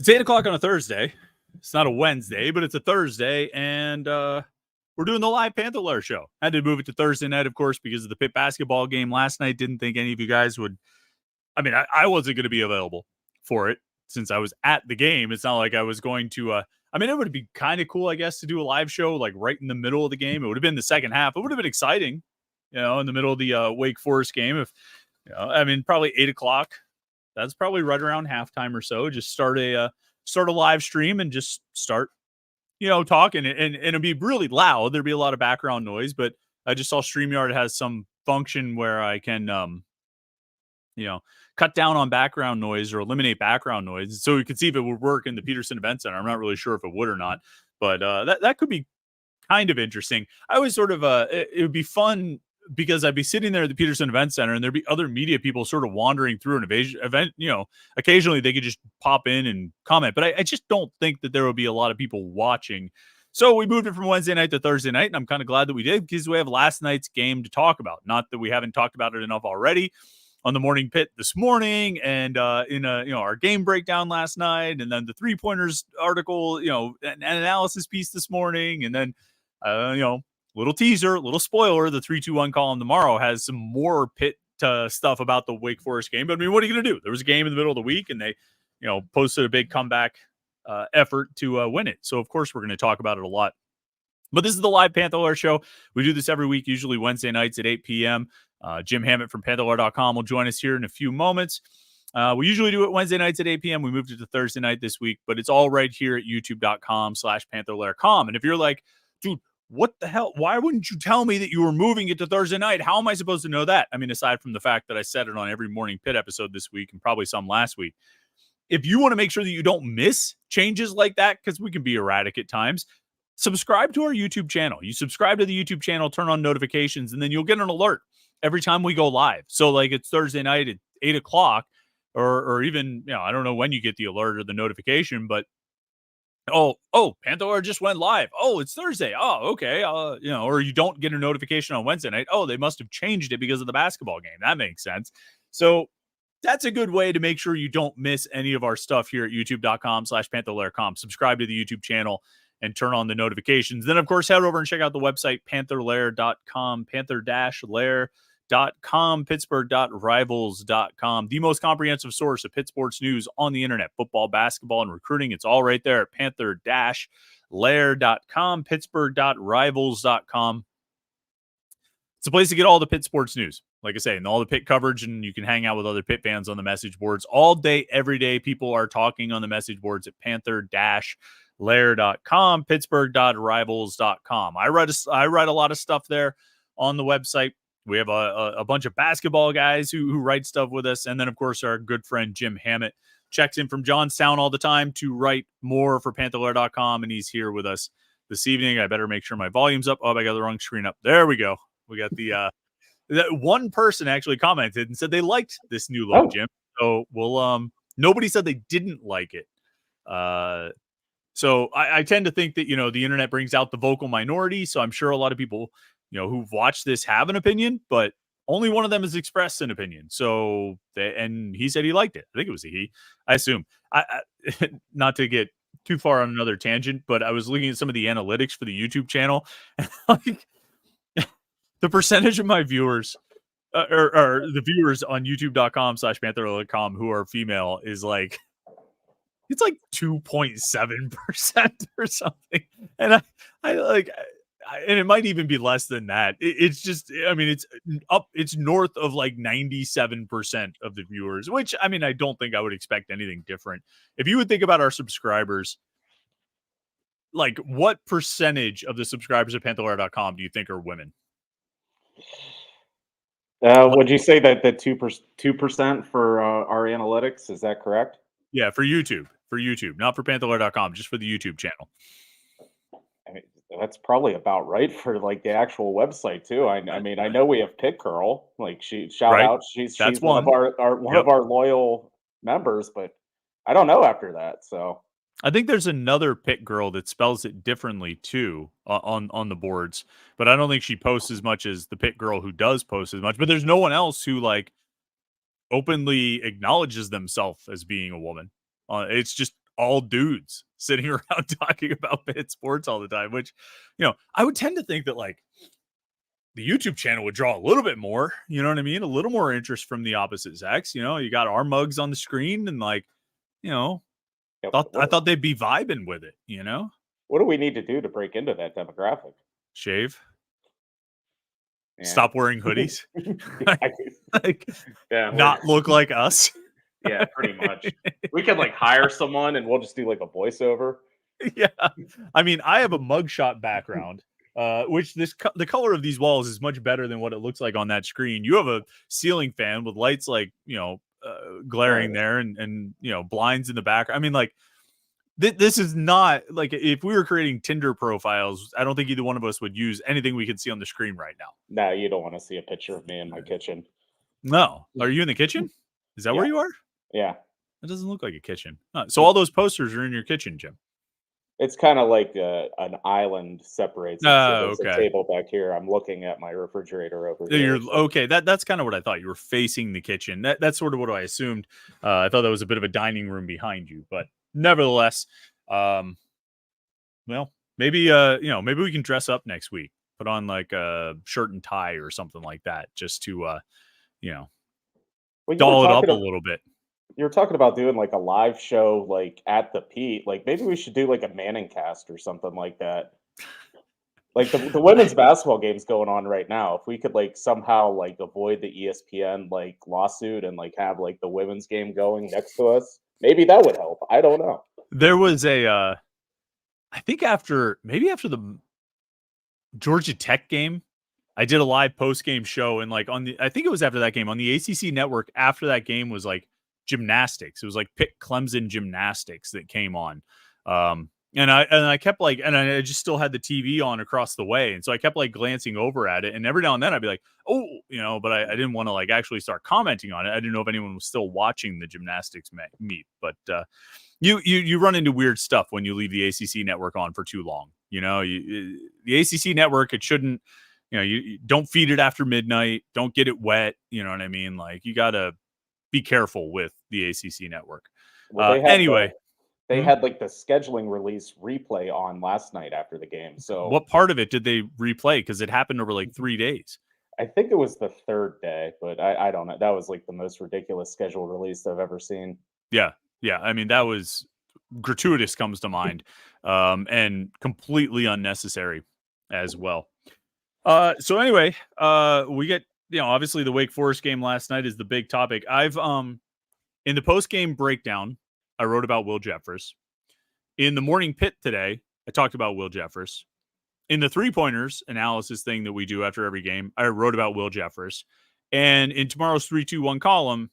It's 8:00 on a Thursday. It's not a Wednesday, but it's a Thursday, and we're doing the live Panther-Lair Show. Had to move it to Thursday night, of course, because of the Pitt basketball game last night. Didn't think any of you guys would. I mean, I wasn't going to be available for it since I was at the game. It's not like I was going to. I mean, it would be kind of cool, I guess, to do a live show like right in the middle of the game. It would have been the second half. It would have been exciting, in the middle of the Wake Forest game. If I mean, probably 8:00. That's probably right around halftime or so. Just start a live stream and just start, talking, and it'd be really loud. There'd be a lot of background noise, but I just saw StreamYard has some function where I can, cut down on background noise or eliminate background noise. So we could see if it would work in the Peterson Event Center. I'm not really sure if it would or not, but that could be kind of interesting. I was sort of it would be fun because I'd be sitting there at the Peterson Event Center and there'd be other media people sort of wandering through an event. Occasionally they could just pop in and comment, but I just don't think that there would be a lot of people watching. So we moved it from Wednesday night to Thursday night, and I'm kind of glad that we did because we have last night's game to talk about. Not that we haven't talked about it enough already on the Morning Pit this morning, and in our game breakdown last night, and then the 3-pointers article, an analysis piece this morning, and then little teaser, little spoiler, the 3-2-1 column tomorrow has some more Pitt stuff about the Wake Forest game. But I mean, what are you going to do? There was a game in the middle of the week, and they posted a big comeback effort to win it. So of course we're going to talk about it a lot. But this is the live Panther-Lair Show. We do this every week, usually Wednesday nights at 8 p.m. Jim Hammett from Panther-Lair.com will join us here in a few moments. We usually do it Wednesday nights at 8 p.m. We moved it to Thursday night this week, but it's all right here at youtube.com/Panther-Lair.com. And if you're like, dude, what the hell? Why wouldn't you tell me that you were moving it to Thursday night? How am I supposed to know that? I mean, aside from the fact that I said it on every Morning Pit episode this week and probably some last week. If you want to make sure that you don't miss changes like that, because we can be erratic at times, subscribe to our YouTube channel. You subscribe to the YouTube channel, turn on notifications, and then you'll get an alert every time we go live. So like it's Thursday night at 8:00 or even, I don't know when you get the alert or the notification, but oh, Panther-Lair just went live. Oh, it's Thursday. Oh, okay. Or you don't get a notification on Wednesday night. Oh, they must have changed it because of the basketball game. That makes sense. So that's a good way to make sure you don't miss any of our stuff here at youtube.com/Panther-Lair.com. Subscribe to the YouTube channel and turn on the notifications. Then, of course, head over and check out the website, Panther-Lair.com, Panther-Lair.com, Pittsburgh.rivals.com, the most comprehensive source of Pitt sports news on the internet, football, basketball, and recruiting. It's all right there at Panther-Lair.com, Pittsburgh.rivals.com. It's a place to get all the Pitt sports news, like I say, and all the Pitt coverage, and you can hang out with other Pitt fans on the message boards all day, every day. People are talking on the message boards at Panther-Lair.com, Pittsburgh.rivals.com. I write a lot of stuff there on the website. We have a bunch of basketball guys who write stuff with us, and then, of course, our good friend Jim Hammett checks in from Johnstown all the time to write more for Panther-Lair.com, and he's here with us this evening. I better make sure my volume's up. Oh, I got the wrong screen up. There we go. We got the one person actually commented and said they liked this new look, Jim. So we'll nobody said they didn't like it. So I tend to think that, the internet brings out the vocal minority. So I'm sure a lot of people, who've watched this have an opinion, but only one of them has expressed an opinion. So and he said he liked it. I think it was a he. I assume. I not to get too far on another tangent, but I was looking at some of the analytics for the YouTube channel, and like the percentage of my viewers or the viewers on youtube.com/Panther-Lair.com who are female is like, it's like 2.7% or something. And and it might even be less than that. It's just, I mean, it's north of like 97% of the viewers, which, I mean, I don't think I would expect anything different. If you would think about our subscribers, like what percentage of the subscribers at Panther-Lair.com do you think are women? Would you say that the 2% for our analytics, is that correct? Yeah, for YouTube, not for Panther-Lair.com, just for the YouTube channel. I mean, that's probably about right for like the actual website too. I mean, I know we have Pitt Girl, like she's one of our loyal members, but I don't know after that. So I think there's another Pitt girl that spells it differently too on the boards, but I don't think she posts as much as the Pitt girl who does post as much. But there's no one else who like openly acknowledges themselves as being a woman. It's just all dudes sitting around talking about Pitt sports all the time, which, I would tend to think that like the YouTube channel would draw a little bit more, you know what I mean? A little more interest from the opposite sex. You got our mugs on the screen and like, I thought they'd be vibing with it, What do we need to do to break into that demographic? Shave. Yeah. Stop wearing hoodies. Yeah, not look like us. Yeah, pretty much. We could like hire someone and we'll just do like a voiceover. Yeah. I mean, I have a mugshot background, which the color of these walls is much better than what it looks like on that screen. You have a ceiling fan with lights like, glaring there and blinds in the back. I mean, like, this is not like if we were creating Tinder profiles, I don't think either one of us would use anything we could see on the screen right now. No, you don't want to see a picture of me in my kitchen. No. Are you in the kitchen? Is that where you are? Yeah. It doesn't look like a kitchen. So all those posters are in your kitchen, Jim. It's kind of like an island separates. So there's a table back here. I'm looking at my refrigerator over here. Okay. That's kind of what I thought. You were facing the kitchen. That's sort of what I assumed. I thought that was a bit of a dining room behind you, but nevertheless, well, maybe maybe we can dress up next week. Put on like a shirt and tie or something like that, just to doll it up a little bit. You were talking about doing like a live show like at the Pete. Like maybe we should do like a Manning cast or something like that. Like the women's basketball game's going on right now. If we could like somehow like avoid the ESPN like lawsuit and like have like the women's game going next to us, maybe that would help. I don't know. There was I think after the Georgia Tech game, I did a live post game show and like I think it was after that game on the ACC network. After that game was like gymnastics. It was like Pitt Clemson gymnastics that came on. And I kept like, and I just still had the TV on across the way. And so I kept like glancing over at it. And every now and then I'd be like, oh, but I didn't want to like actually start commenting on it. I didn't know if anyone was still watching the gymnastics meet, but you run into weird stuff when you leave the ACC network on for too long. The ACC network, it shouldn't, you don't feed it after midnight. Don't get it wet. You know what I mean? Like you got to be careful with the ACC network. Well, anyway. They had like the scheduling release replay on last night after the game. So what part of it did they replay? Because it happened over like 3 days. I think it was the third day, but I don't know. That was like the most ridiculous schedule release I've ever seen. Yeah. I mean, that was gratuitous comes to mind, and completely unnecessary as well. So anyway, we get, obviously the Wake Forest game last night is the big topic. I've in the post game breakdown, I wrote about Will Jeffress. In the morning pit today, I talked about Will Jeffress. In the 3-pointers analysis thing that we do after every game, I wrote about Will Jeffress. And in tomorrow's 3-2-1 column,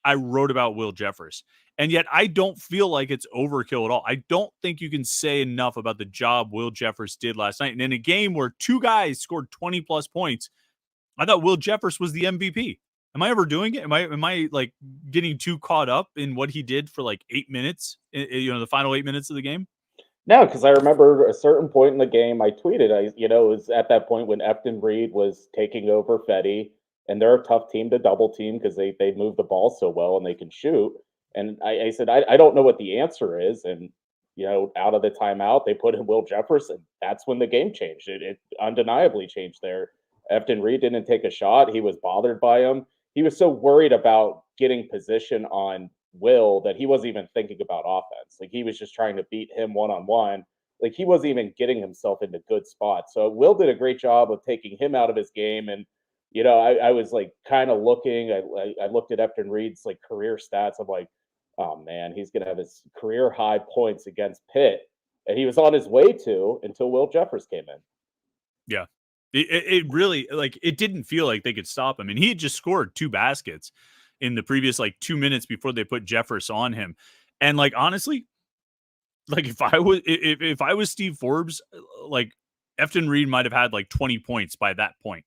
I wrote about Will Jeffress. And yet I don't feel like it's overkill at all. I don't think you can say enough about the job Will Jeffress did last night. And in a game where 2 guys scored 20-plus points, I thought Will Jeffress was the MVP. Am I ever doing it? Am I like getting too caught up in what he did for like 8 minutes, the final 8 minutes of the game? No, because I remember a certain point in the game I tweeted, it was at that point when Efton Reed was taking over Fetty, and they're a tough team to double team because they move the ball so well and they can shoot. And I said, I don't know what the answer is. And, out of the timeout, they put in Will Jeffress, and that's when the game changed. It undeniably changed there. Efton Reed didn't take a shot. He was bothered by him. He was so worried about getting position on Will that he wasn't even thinking about offense. Like he was just trying to beat him one-on-one. Like he wasn't even getting himself into good spots. So Will did a great job of taking him out of his game. And, I was like kind of looking, I looked at Efton Reed's like career stats. I'm like, oh man, he's going to have his career high points against Pitt. And he was on his way to until Will Jeffress came in. Yeah. It really, like, it didn't feel like they could stop him. And he had just scored 2 baskets in the previous, 2 minutes before they put Jeffress on him. And, like, honestly, like, if I was Steve Forbes, like, Efton Reed might have had, 20 points by that point.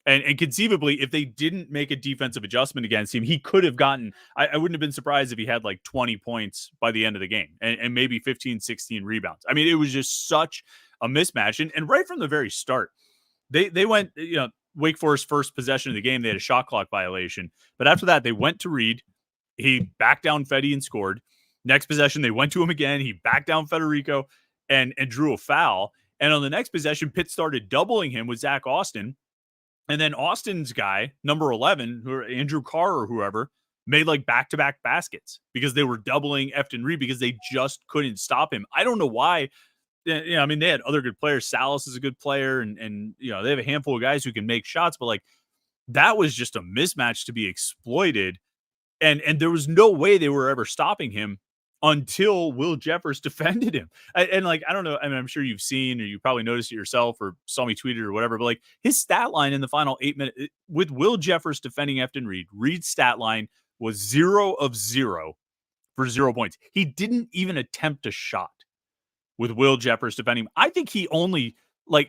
And conceivably, if they didn't make a defensive adjustment against him, he could have gotten, I wouldn't have been surprised if he had, 20 points by the end of the game and maybe 15, 16 rebounds. I mean, it was just such a mismatch. And right from the very start, They went, Wake Forest first possession of the game, they had a shot clock violation. But after that, they went to Reed. He backed down Fetty and scored. Next possession, they went to him again. He backed down Federico and drew a foul. And on the next possession, Pitt started doubling him with Zach Austin. And then Austin's guy, number 11, Andrew Carr or whoever, made like back-to-back baskets because they were doubling Efton Reed because they just couldn't stop him. I don't know why. I mean, they had other good players. Salas is a good player, and they have a handful of guys who can make shots, but like that was just a mismatch to be exploited. And there was no way they were ever stopping him until Will Jeffers defended him. And like, I don't know. I mean, I'm sure you've seen, or you probably noticed it yourself or saw me tweet it or whatever, but like his stat line in the final 8 minutes with Will Jeffers defending Efton Reed, Reed's stat line was 0 of 0 for 0 points. He didn't even attempt a shot with Will Jeffers defending him. I think he only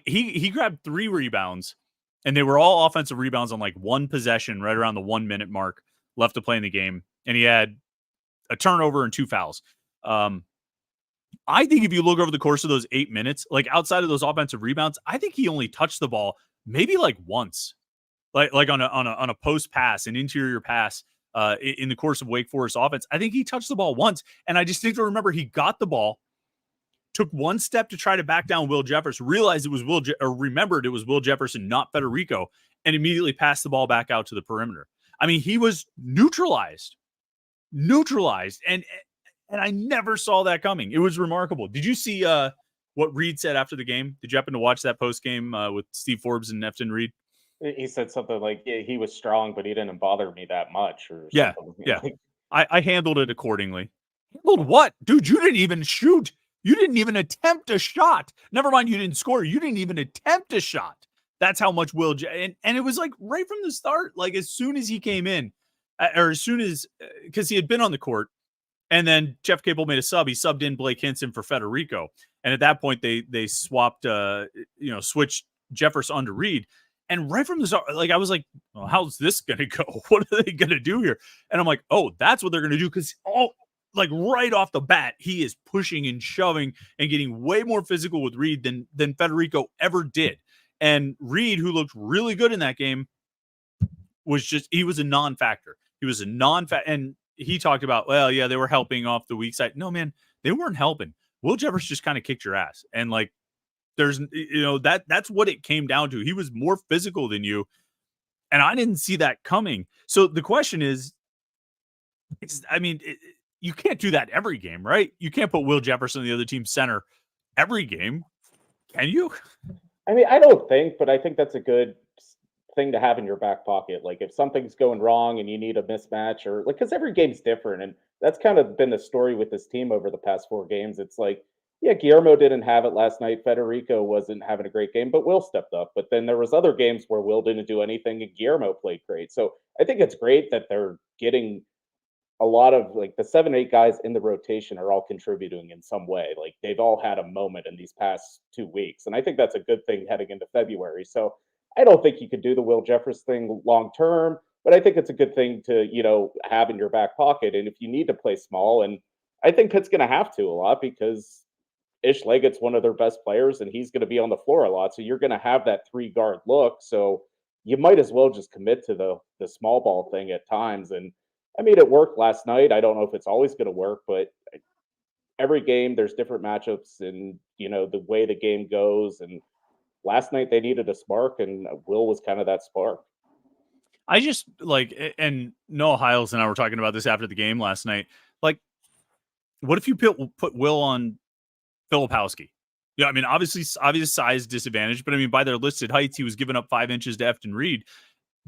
he grabbed 3 rebounds, and they were all offensive rebounds on like one possession right around the 1 minute mark left to play in the game. And he had a turnover and 2 fouls. I think if you look over the course of those 8 minutes, like outside of those offensive rebounds, I think he only touched the ball maybe like once, like on a post pass, an interior pass in the course of Wake Forest offense. I think he touched the ball once, and I just think to remember he got the ball, took one step to try to back down Will Jefferson, realized it was remembered it was Will Jefferson, not Federico, and immediately passed the ball back out to the perimeter. I mean, he was neutralized, and I never saw that coming. It was remarkable. Did you see what Reed said after the game? Did you happen to watch that post game with Steve Forbes and Efton Reed? He said something like, yeah, he was strong, but he didn't bother me that much, or yeah, something. Yeah. I handled it accordingly. Handled what? Dude, you didn't even shoot. You didn't even attempt a shot. Never mind, you didn't score. You didn't even attempt a shot. That's how much Will and it was like right from the start, like as soon as he came in, or as soon as, because he had been on the court, and then Jeff Capel made a sub. He subbed in Blake Hinson for Federico. And at that point, they swapped, switched Jefferson onto Reed. And right from the start, like I was like, well, how's this going to go? What are they going to do here? And I'm like, oh, that's what they're going to do. Because right off the bat, he is pushing and shoving and getting way more physical with Reed than Federico ever did. And Reed, who looked really good in that game, he was a non-factor. He was a non-factor. And he talked about, well, yeah, they were helping off the weak side. No, man, they weren't helping. Will Jefferson just kind of kicked your ass. And like, there's, that's what it came down to. He was more physical than you. And I didn't see that coming. So the question is, you can't do that every game, right? You can't put Will Jefferson in the other team's center every game. Can you? I mean, I don't think, but I think that's a good thing to have in your back pocket. Like if something's going wrong and you need a mismatch, or like, because every game's different. And that's kind of been the story with this team over the past 4 games. It's like, yeah, Guillermo didn't have it last night. Federico wasn't having a great game, but Will stepped up. But then there was other games where Will didn't do anything and Guillermo played great. So I think it's great that they're getting a lot of like the 7, 8 guys in the rotation are all contributing in some way. Like they've all had a moment in these past 2 weeks. And I think that's a good thing heading into February. So I don't think you could do the Will Jeffers thing long term, but I think it's a good thing to, have in your back pocket. And if you need to play small, and I think Pitt's going to have to a lot because Ish Leggett's one of their best players and he's going to be on the floor a lot. So you're going to have that 3-guard look. So you might as well just commit to the small ball thing at times. And I mean, it worked last night. I don't know if it's always going to work, but every game there's different matchups and, the way the game goes. And last night they needed a spark, and Will was kind of that spark. I just and Noah Hiles and I were talking about this after the game last night. Like, what if you put Will on Filipowski? Yeah, I mean, obvious size disadvantage, but I mean, by their listed heights, he was giving up 5 inches to Efton Reed.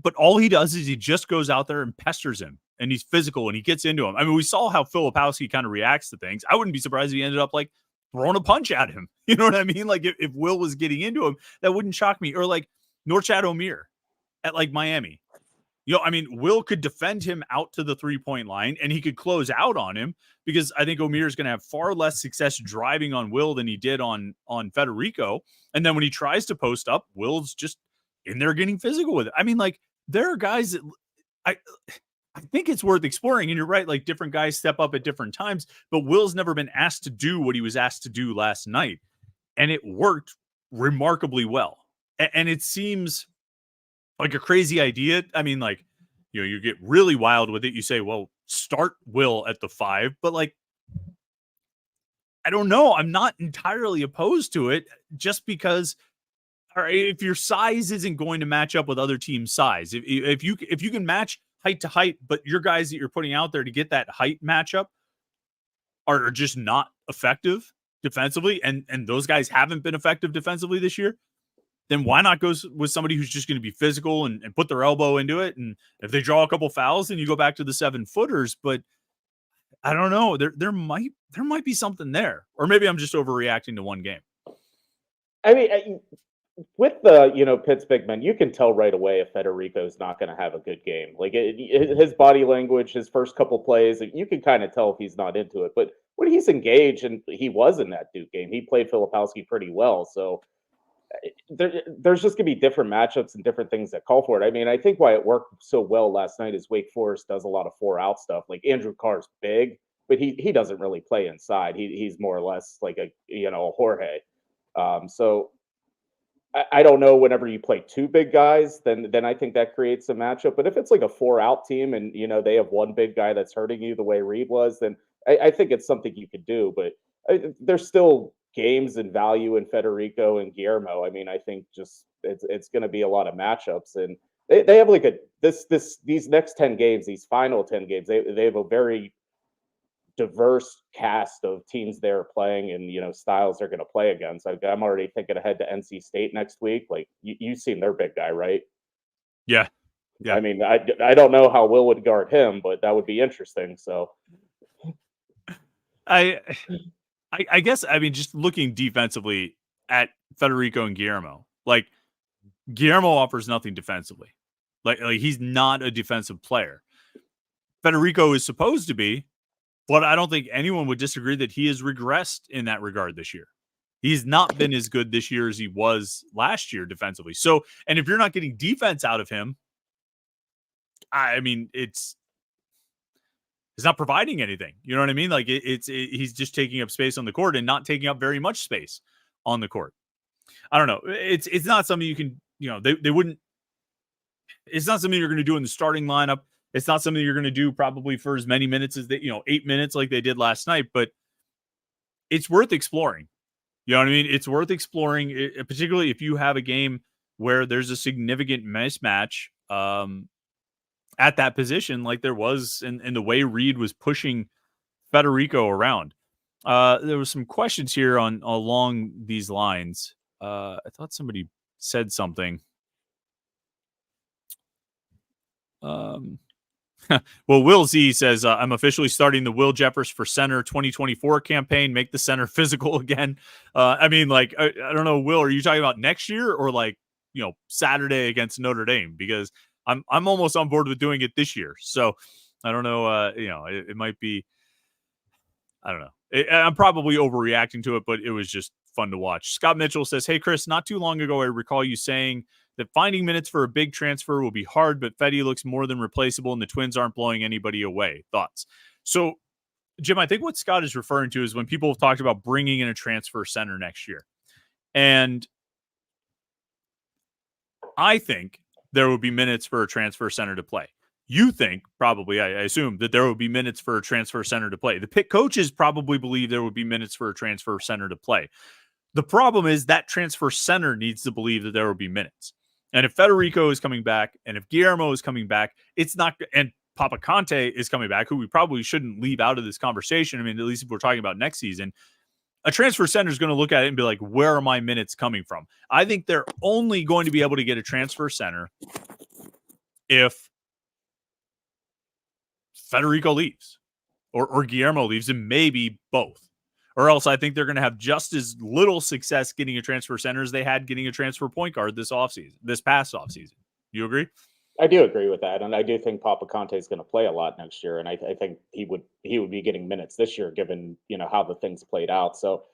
But all he does is he just goes out there and pesters him, and he's physical, and he gets into him. I mean, we saw how Filipowski kind of reacts to things. I wouldn't be surprised if he ended up like throwing a punch at him. You know what I mean? Like if Will was getting into him, that wouldn't shock me. Or like Norchad Omier at like Miami. I mean, Will could defend him out to the 3-point line, and he could close out on him because I think Omier is going to have far less success driving on Will than he did on Federico. And then when he tries to post up, Will's just in there getting physical with it. I mean, like there are guys that I think it's worth exploring. And you're right, like different guys step up at different times, but Will's never been asked to do what he was asked to do last night. And it worked remarkably well. And it seems like a crazy idea. I mean, like, you get really wild with it. You say, well, start Will at the 5, but like I don't know. I'm not entirely opposed to it just because all right, if your size isn't going to match up with other teams' size, if you can match height to height, but your guys that you're putting out there to get that height matchup are just not effective defensively, and those guys haven't been effective defensively this year, then why not go with somebody who's just going to be physical and put their elbow into it? And if they draw a couple fouls, then you go back to the 7-footers. But I don't know. There might be something there, or maybe I'm just overreacting to one game. I mean, with the Pitt's big men, you can tell right away if Federico's not going to have a good game. Like his body language, his first couple plays, you can kind of tell if he's not into it. But when he's engaged, and he was in that Duke game, he played Filipowski pretty well. So there's just going to be different matchups and different things that call for it. I mean, I think why it worked so well last night is Wake Forest does a lot of 4-out stuff. Like Andrew Carr's big, but he doesn't really play inside. He's more or less like a Jorge. So I don't know. Whenever you play two big guys, then I think that creates a matchup. But if it's like a 4-out team and they have one big guy that's hurting you the way Reed was, then I think it's something you could do. But there's still games and value in Federico and Guillermo. I mean, I think just it's going to be a lot of matchups, and they have like these next 10 games, these final 10 games, they have a very diverse cast of teams they're playing and styles they're going to play against. I'm already thinking ahead to NC State next week. Like you've seen their big guy, right? Yeah. I mean, I don't know how Will would guard him, but that would be interesting. So I guess, I mean, just looking defensively at Federico and Guillermo, like Guillermo offers nothing defensively. Like he's not a defensive player. Federico is supposed to be, but I don't think anyone would disagree that he has regressed in that regard this year. He's not been as good this year as he was last year defensively. So, and if you're not getting defense out of him, I mean, it's not providing anything. You know what I mean? Like he's just taking up space on the court and not taking up very much space on the court. I don't know. It's not something you can, they wouldn't, it's not something you're going to do in the starting lineup. It's not something you're going to do probably for as many minutes as 8 minutes like they did last night, but it's worth exploring. You know what I mean? It's worth exploring, particularly if you have a game where there's a significant mismatch at that position, like there was in the way Reed was pushing Federico around. There was some questions here along these lines. I thought somebody said something. Well, Will Z says, I'm officially starting the Will Jeffers for center 2024 campaign. Make the center physical again. I mean, like, I don't know, Will, are you talking about next year or like, Saturday against Notre Dame? Because I'm almost on board with doing it this year. So I don't know. It might be, I don't know. I'm probably overreacting to it, but it was just fun to watch. Scott Mitchell says, hey, Chris, not too long ago, I recall you saying that finding minutes for a big transfer will be hard, but Fetty looks more than replaceable and the Twins aren't blowing anybody away. Thoughts? So, Jim, I think what Scott is referring to is when people have talked about bringing in a transfer center next year. And I think there would be minutes for a transfer center to play. You think, probably, I assume, that there would be minutes for a transfer center to play. The Pitt coaches probably believe there would be minutes for a transfer center to play. The problem is that transfer center needs to believe that there will be minutes. And if Federico is coming back, and if Guillermo is coming back, it's not, and Papa Conte is coming back, who we probably shouldn't leave out of this conversation. I mean, at least if we're talking about next season, a transfer center is going to look at it and be like, where are my minutes coming from? I think they're only going to be able to get a transfer center if Federico leaves or Guillermo leaves, and maybe both. Or else I think they're going to have just as little success getting a transfer center as they had getting a transfer point guard this past offseason. You agree? I do agree with that, and I do think Papa Conte is going to play a lot next year, and I think he would be getting minutes this year, given how the things played out. So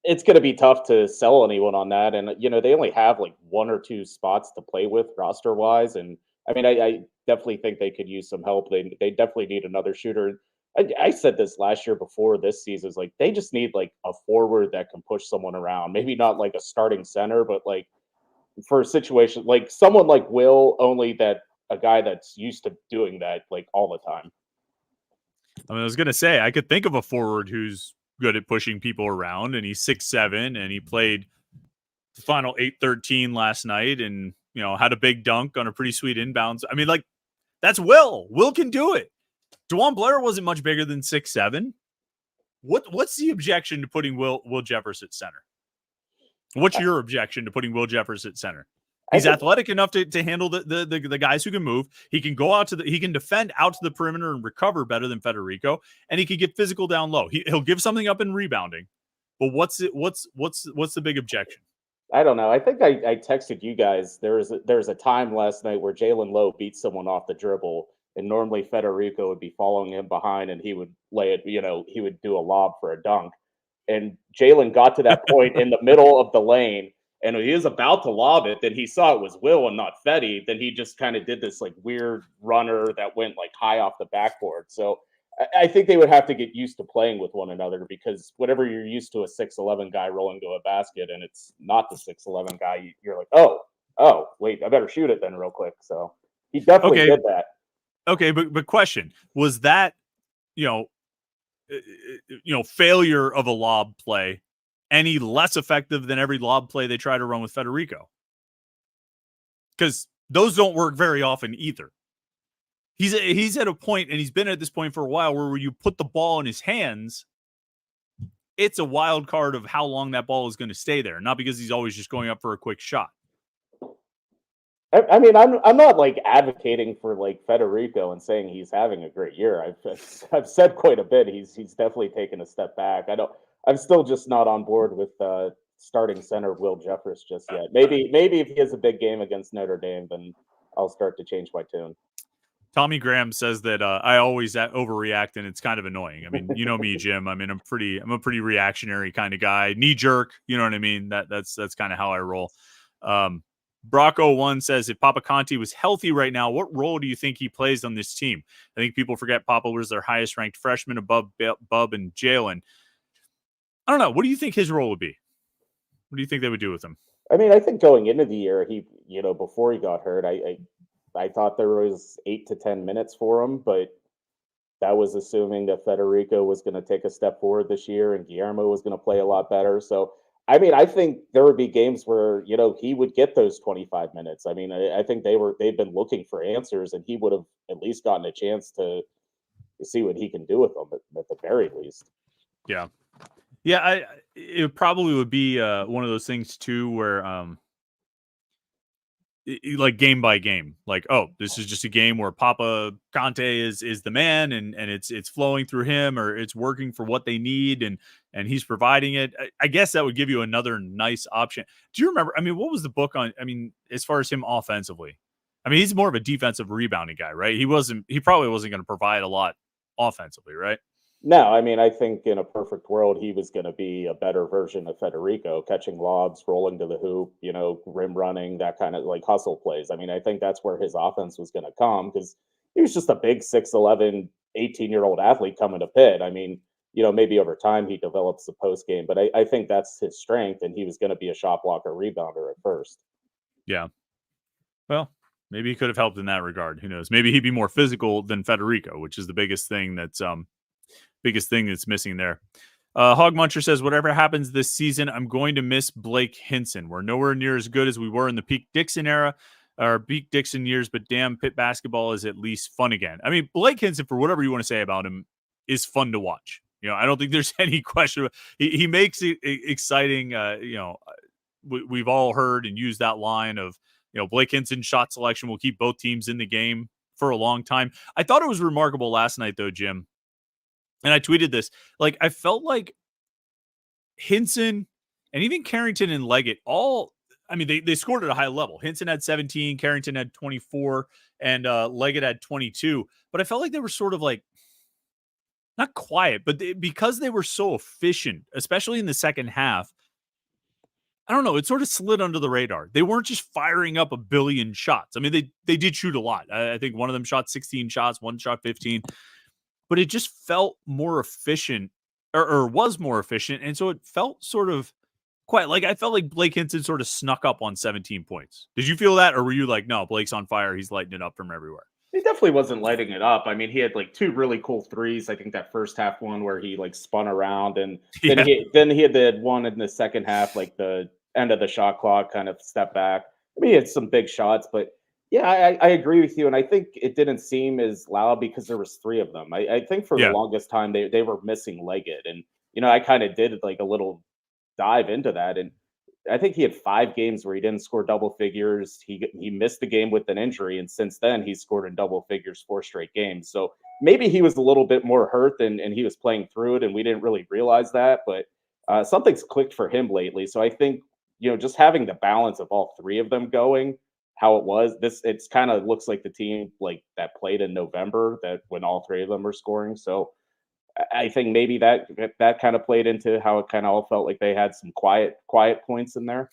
it's going to be tough to sell anyone on that, and they only have like one or two spots to play with roster wise, and I mean I definitely think they could use some help. They definitely need another shooter. I said this last year before this season, is like they just need like a forward that can push someone around. Maybe not like a starting center, but like for a situation like someone like Will, only that a guy that's used to doing that like all the time. I mean, I was gonna say I could think of a forward who's good at pushing people around, and he's 6'7", and he played the final 8-13 last night, and had a big dunk on a pretty sweet inbounds. I mean, like, that's Will. Will can do it. DeJuan Blair wasn't much bigger than 6'7". What's the objection to putting Will Jeffers at center? What's your objection to putting Will Jeffers at center? He's athletic enough to handle the guys who can move. He can go he can defend out to the perimeter and recover better than Federico, and he can get physical down low. He'll give something up in rebounding. But what's the big objection? I don't know. I think I texted you guys. There's a time last night where Jalen Lowe beat someone off the dribble, and normally Federico would be following him behind, and he would lay it. He would do a lob for a dunk, and Jalen got to that point in the middle of the lane. And when he was about to lob it, then he saw it was Will and not Fetty. Then he just kind of did this like weird runner that went like high off the backboard. So I think they would have to get used to playing with one another, because whenever you're used to a 6'11" guy rolling to a basket and it's not the 6'11" guy, you're like, oh, wait, I better shoot it then real quick. So he definitely did that. Okay, but question, was that failure of a lob play any less effective than every lob play they try to run with Federico? Because those don't work very often either. He's at a point, and he's been at this point for a while, where you put the ball in his hands, it's a wild card of how long that ball is going to stay there, not because he's always just going up for a quick shot. I mean, I'm not like advocating for like Federico and saying he's having a great year. I've said quite a bit. He's definitely taken a step back. I'm still just not on board with starting center Will Jeffers just yet. Maybe if he has a big game against Notre Dame, then I'll start to change my tune. Tommy Graham says that I always overreact, and it's kind of annoying. I mean, you know me, Jim. I mean, I'm a pretty reactionary kind of guy, knee jerk. You know what I mean? That's kind of how I roll. Brock01 says, if Papa Conti was healthy right now, what role do you think he plays on this team? I think people forget Papa was their highest ranked freshman above Bub and Jalen. I don't know. What do you think his role would be? What do you think they would do with him? I mean, I think going into the year, he, before he got hurt, I thought there was 8 to 10 minutes for him, but that was assuming that Federico was going to take a step forward this year and Guillermo was going to play a lot better. So, I mean, I think there would be games where, he would get those 25 minutes. I mean, I think they've been looking for answers, and he would have at least gotten a chance to see what he can do with them at the very least. Yeah. Yeah, it probably would be one of those things too, where like game by game, like, oh, this is just a game where Papa Conte is the man, and it's flowing through him, or it's working for what they need, and he's providing it. I guess that would give you another nice option. Do you remember? I mean, what was the book on? I mean, as far as him offensively, I mean, he's more of a defensive rebounding guy, right? He probably wasn't going to provide a lot offensively, right? No, I mean, I think in a perfect world, he was going to be a better version of Federico, catching lobs, rolling to the hoop, rim running, that kind of like hustle plays. I mean, I think that's where his offense was going to come, because he was just a big 6'11", 18-year-old athlete coming to Pitt. I mean, maybe over time he develops the post game, but I think that's his strength, and he was going to be a shot blocker rebounder at first. Yeah. Well, maybe he could have helped in that regard. Who knows? Maybe he'd be more physical than Federico, which is the biggest thing that's missing there. Hog Muncher says, whatever happens this season, I'm going to miss Blake Hinson. We're nowhere near as good as we were in the Peak Dixon era, or Peak Dixon years, but damn, Pitt basketball is at least fun again. I mean, Blake Hinson, for whatever you want to say about him, is fun to watch. I don't think there's any question. He makes it exciting. We've all heard and used that line of, Blake Hinson's shot selection will keep both teams in the game for a long time. I thought it was remarkable last night, though, Jim. And I tweeted this, like, I felt like Hinson and even Carrington and Leggett they scored at a high level. Hinson had 17, Carrington had 24, and Leggett had 22. But I felt like they were sort of like, not quiet, but because they were so efficient, especially in the second half, I don't know, it sort of slid under the radar. They weren't just firing up a billion shots. I mean, they did shoot a lot. I think one of them shot 16 shots, one shot 15. But it just felt more efficient, or was more efficient. And so it felt sort of quiet. Like, I felt like Blake Hinson sort of snuck up on 17 points. Did you feel that? Or were you like, no, Blake's on fire, he's lighting it up from everywhere? He definitely wasn't lighting it up. I mean, he had like two really cool threes. I think that first half one where he like spun around, and Yeah. then he had the one in the second half, like the end of the shot clock kind of step back. I mean, he had some big shots, but yeah, I agree with you. And I think it didn't seem as loud because there was three of them. I think for the Yeah. longest time they were missing Leggett. And I kind of did like a little dive into that. And I think he had 5 games where he didn't score double figures. He missed the game with an injury, and since then he's scored in double figures 4 straight games. So maybe he was a little bit more hurt and he was playing through it, and we didn't really realize that. But something's clicked for him lately. So I think just having the balance of all three of them going, how it was it's kind of looks like the team like that played in November that when all three of them were scoring. So I think maybe that kind of played into how it kind of all felt like they had some quiet points in there.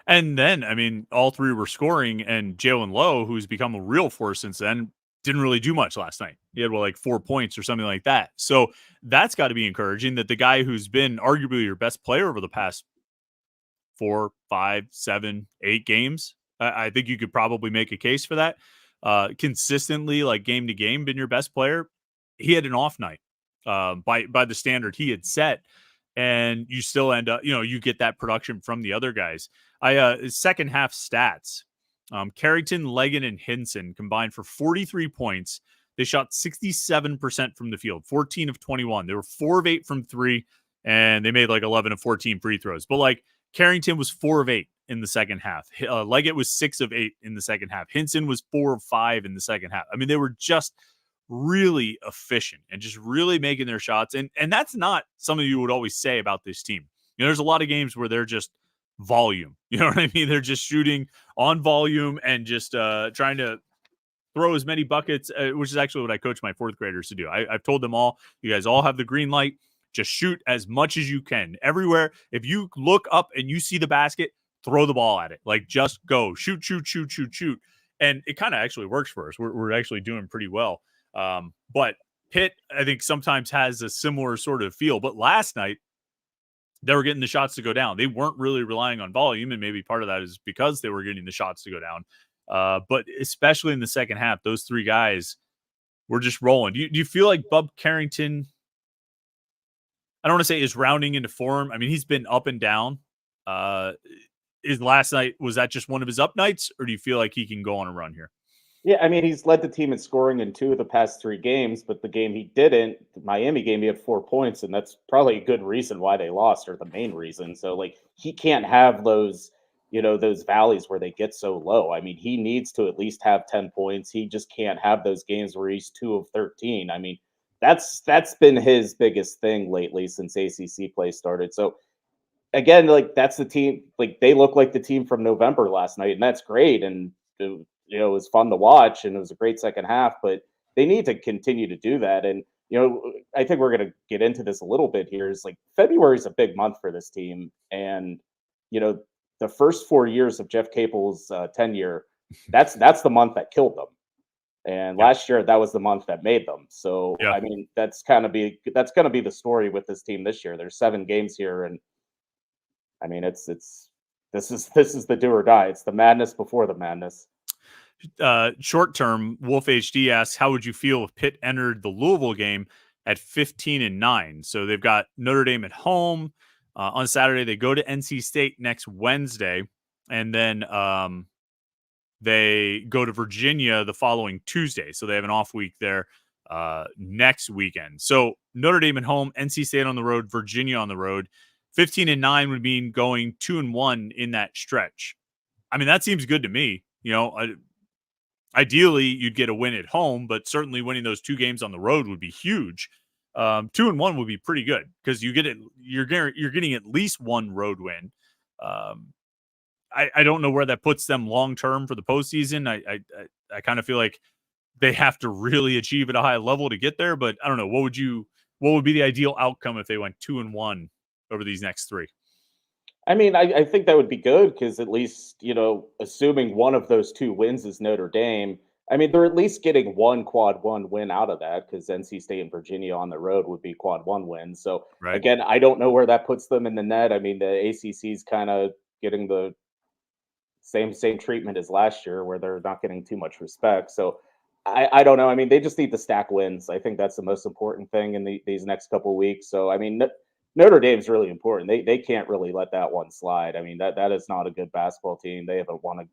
And then, I mean, all three were scoring, and Jalen Lowe, who's become a real force since then, didn't really do much last night. He had, well, like 4 points or something like that. So that's got to be encouraging that the guy who's been arguably your best player over the past 4, 5, 7, 8 games, I think you could probably make a case for that. Consistently, like game to game, been your best player. He had an off night by the standard he had set, and you still end up, you get that production from the other guys. Second half stats. Carrington, Leggett, and Hinson combined for 43 points. They shot 67% from the field, 14 of 21. They were 4 of 8 from 3, and they made like 11 of 14 free throws. But like Carrington was 4 of 8 in the second half. Leggett was 6 of 8 in the second half. Hinson was 4 of 5 in the second half. I mean, they were just really efficient and just really making their shots. And that's not something you would always say about this team. There's a lot of games where they're just volume. You know what I mean? They're just shooting on volume and just trying to throw as many buckets, which is actually what I coach my fourth graders to do. I've told them all, you guys all have the green light. Just shoot as much as you can everywhere. If you look up and you see the basket, throw the ball at it. Like, just go. Shoot, shoot, shoot, shoot, shoot. And it kind of actually works for us. We're actually doing pretty well. But Pitt, I think, sometimes has a similar sort of feel. But last night, they were getting the shots to go down. They weren't really relying on volume, and maybe part of that is because they were getting the shots to go down. But especially in the second half, those three guys were just rolling. Do you feel like Bub Carrington, I don't want to say is rounding into form? I mean, he's been up and down. Is last night, was that just one of his up nights, or do you feel like he can go on a run here? Yeah, I mean, he's led the team in scoring in 2 of the past 3 games, but the game he didn't, the Miami game, he had 4 points, and that's probably a good reason why they lost, or the main reason. So, like, he can't have those, those valleys where they get so low. I mean, he needs to at least have 10 points. He just can't have those games where he's 2 of 13. I mean, that's been his biggest thing lately since ACC play started. So, again, like that's the team. Like they look like the team from November last night, and that's great. And it was fun to watch, and it was a great second half. But they need to continue to do that. And I think we're going to get into this a little bit here. Is like February is a big month for this team, and you know the first 4 years of Jeff Capel's tenure, that's the month that killed them. And Yep. last year, that was the month that made them. So Yeah. I mean, that's going to be the story with this team this year. There's 7 games here, and I mean, this is the do or die. It's the madness before the madness. Short term, Wolf HD asks, how would you feel if Pitt entered the Louisville game at 15-9? So they've got Notre Dame at home on Saturday. They go to NC State next Wednesday, and then they go to Virginia the following Tuesday. So they have an off week there next weekend. So Notre Dame at home, NC State on the road, Virginia on the road. 15-9 would mean going 2-1 in that stretch. I mean, that seems good to me. Ideally, you'd get a win at home, but certainly winning those 2 games on the road would be huge. 2-1 would be pretty good because you get it. You're getting at least 1 road win. I don't know where that puts them long term for the postseason. I kind of feel like they have to really achieve at a high level to get there. But I don't know. What would be the ideal outcome if they went 2-1 over these next 3? I mean, I think that would be good because at least, assuming one of those 2 wins is Notre Dame, I mean, they're at least getting 1 quad 1 win out of that because NC State and Virginia on the road would be quad 1 wins. So, Right. again, I don't know where that puts them in the net. I mean, the ACC's kind of getting the same treatment as last year where they're not getting too much respect. So, I don't know. I mean, they just need to stack wins. I think that's the most important thing in these next couple weeks. So, I mean, Notre Dame's really important. They can't really let that one slide. I mean, that is not a good basketball team. They haven't won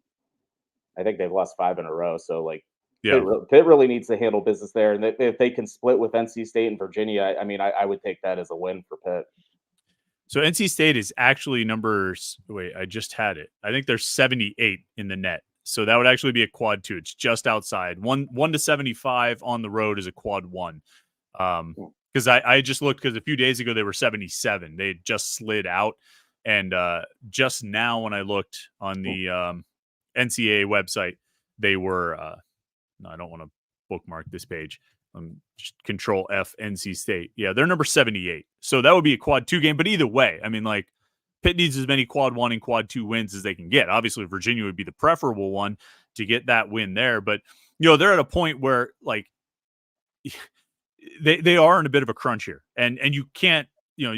I think they've lost 5 in a row. So, like, Yeah. Pitt really needs to handle business there. And if they can split with NC State and Virginia, I mean, I would take that as a win for Pitt. So NC State is actually wait, I just had it. I think they're 78 in the net. So that would actually be a quad 2. It's just outside. 1 to 75 on the road is a quad 1. Because I just looked, because a few days ago they were 77. They had just slid out. And just now when I looked on the NCAA website, they were no, I don't want to bookmark this page. Just Control F NC State. Yeah, they're number 78. So that would be a quad 2 game. But either way, I mean, like, Pitt needs as many quad 1 and quad 2 wins as they can get. Obviously, Virginia would be the preferable one to get that win there. But, they're at a point where, like, they are in a bit of a crunch here. And you can't,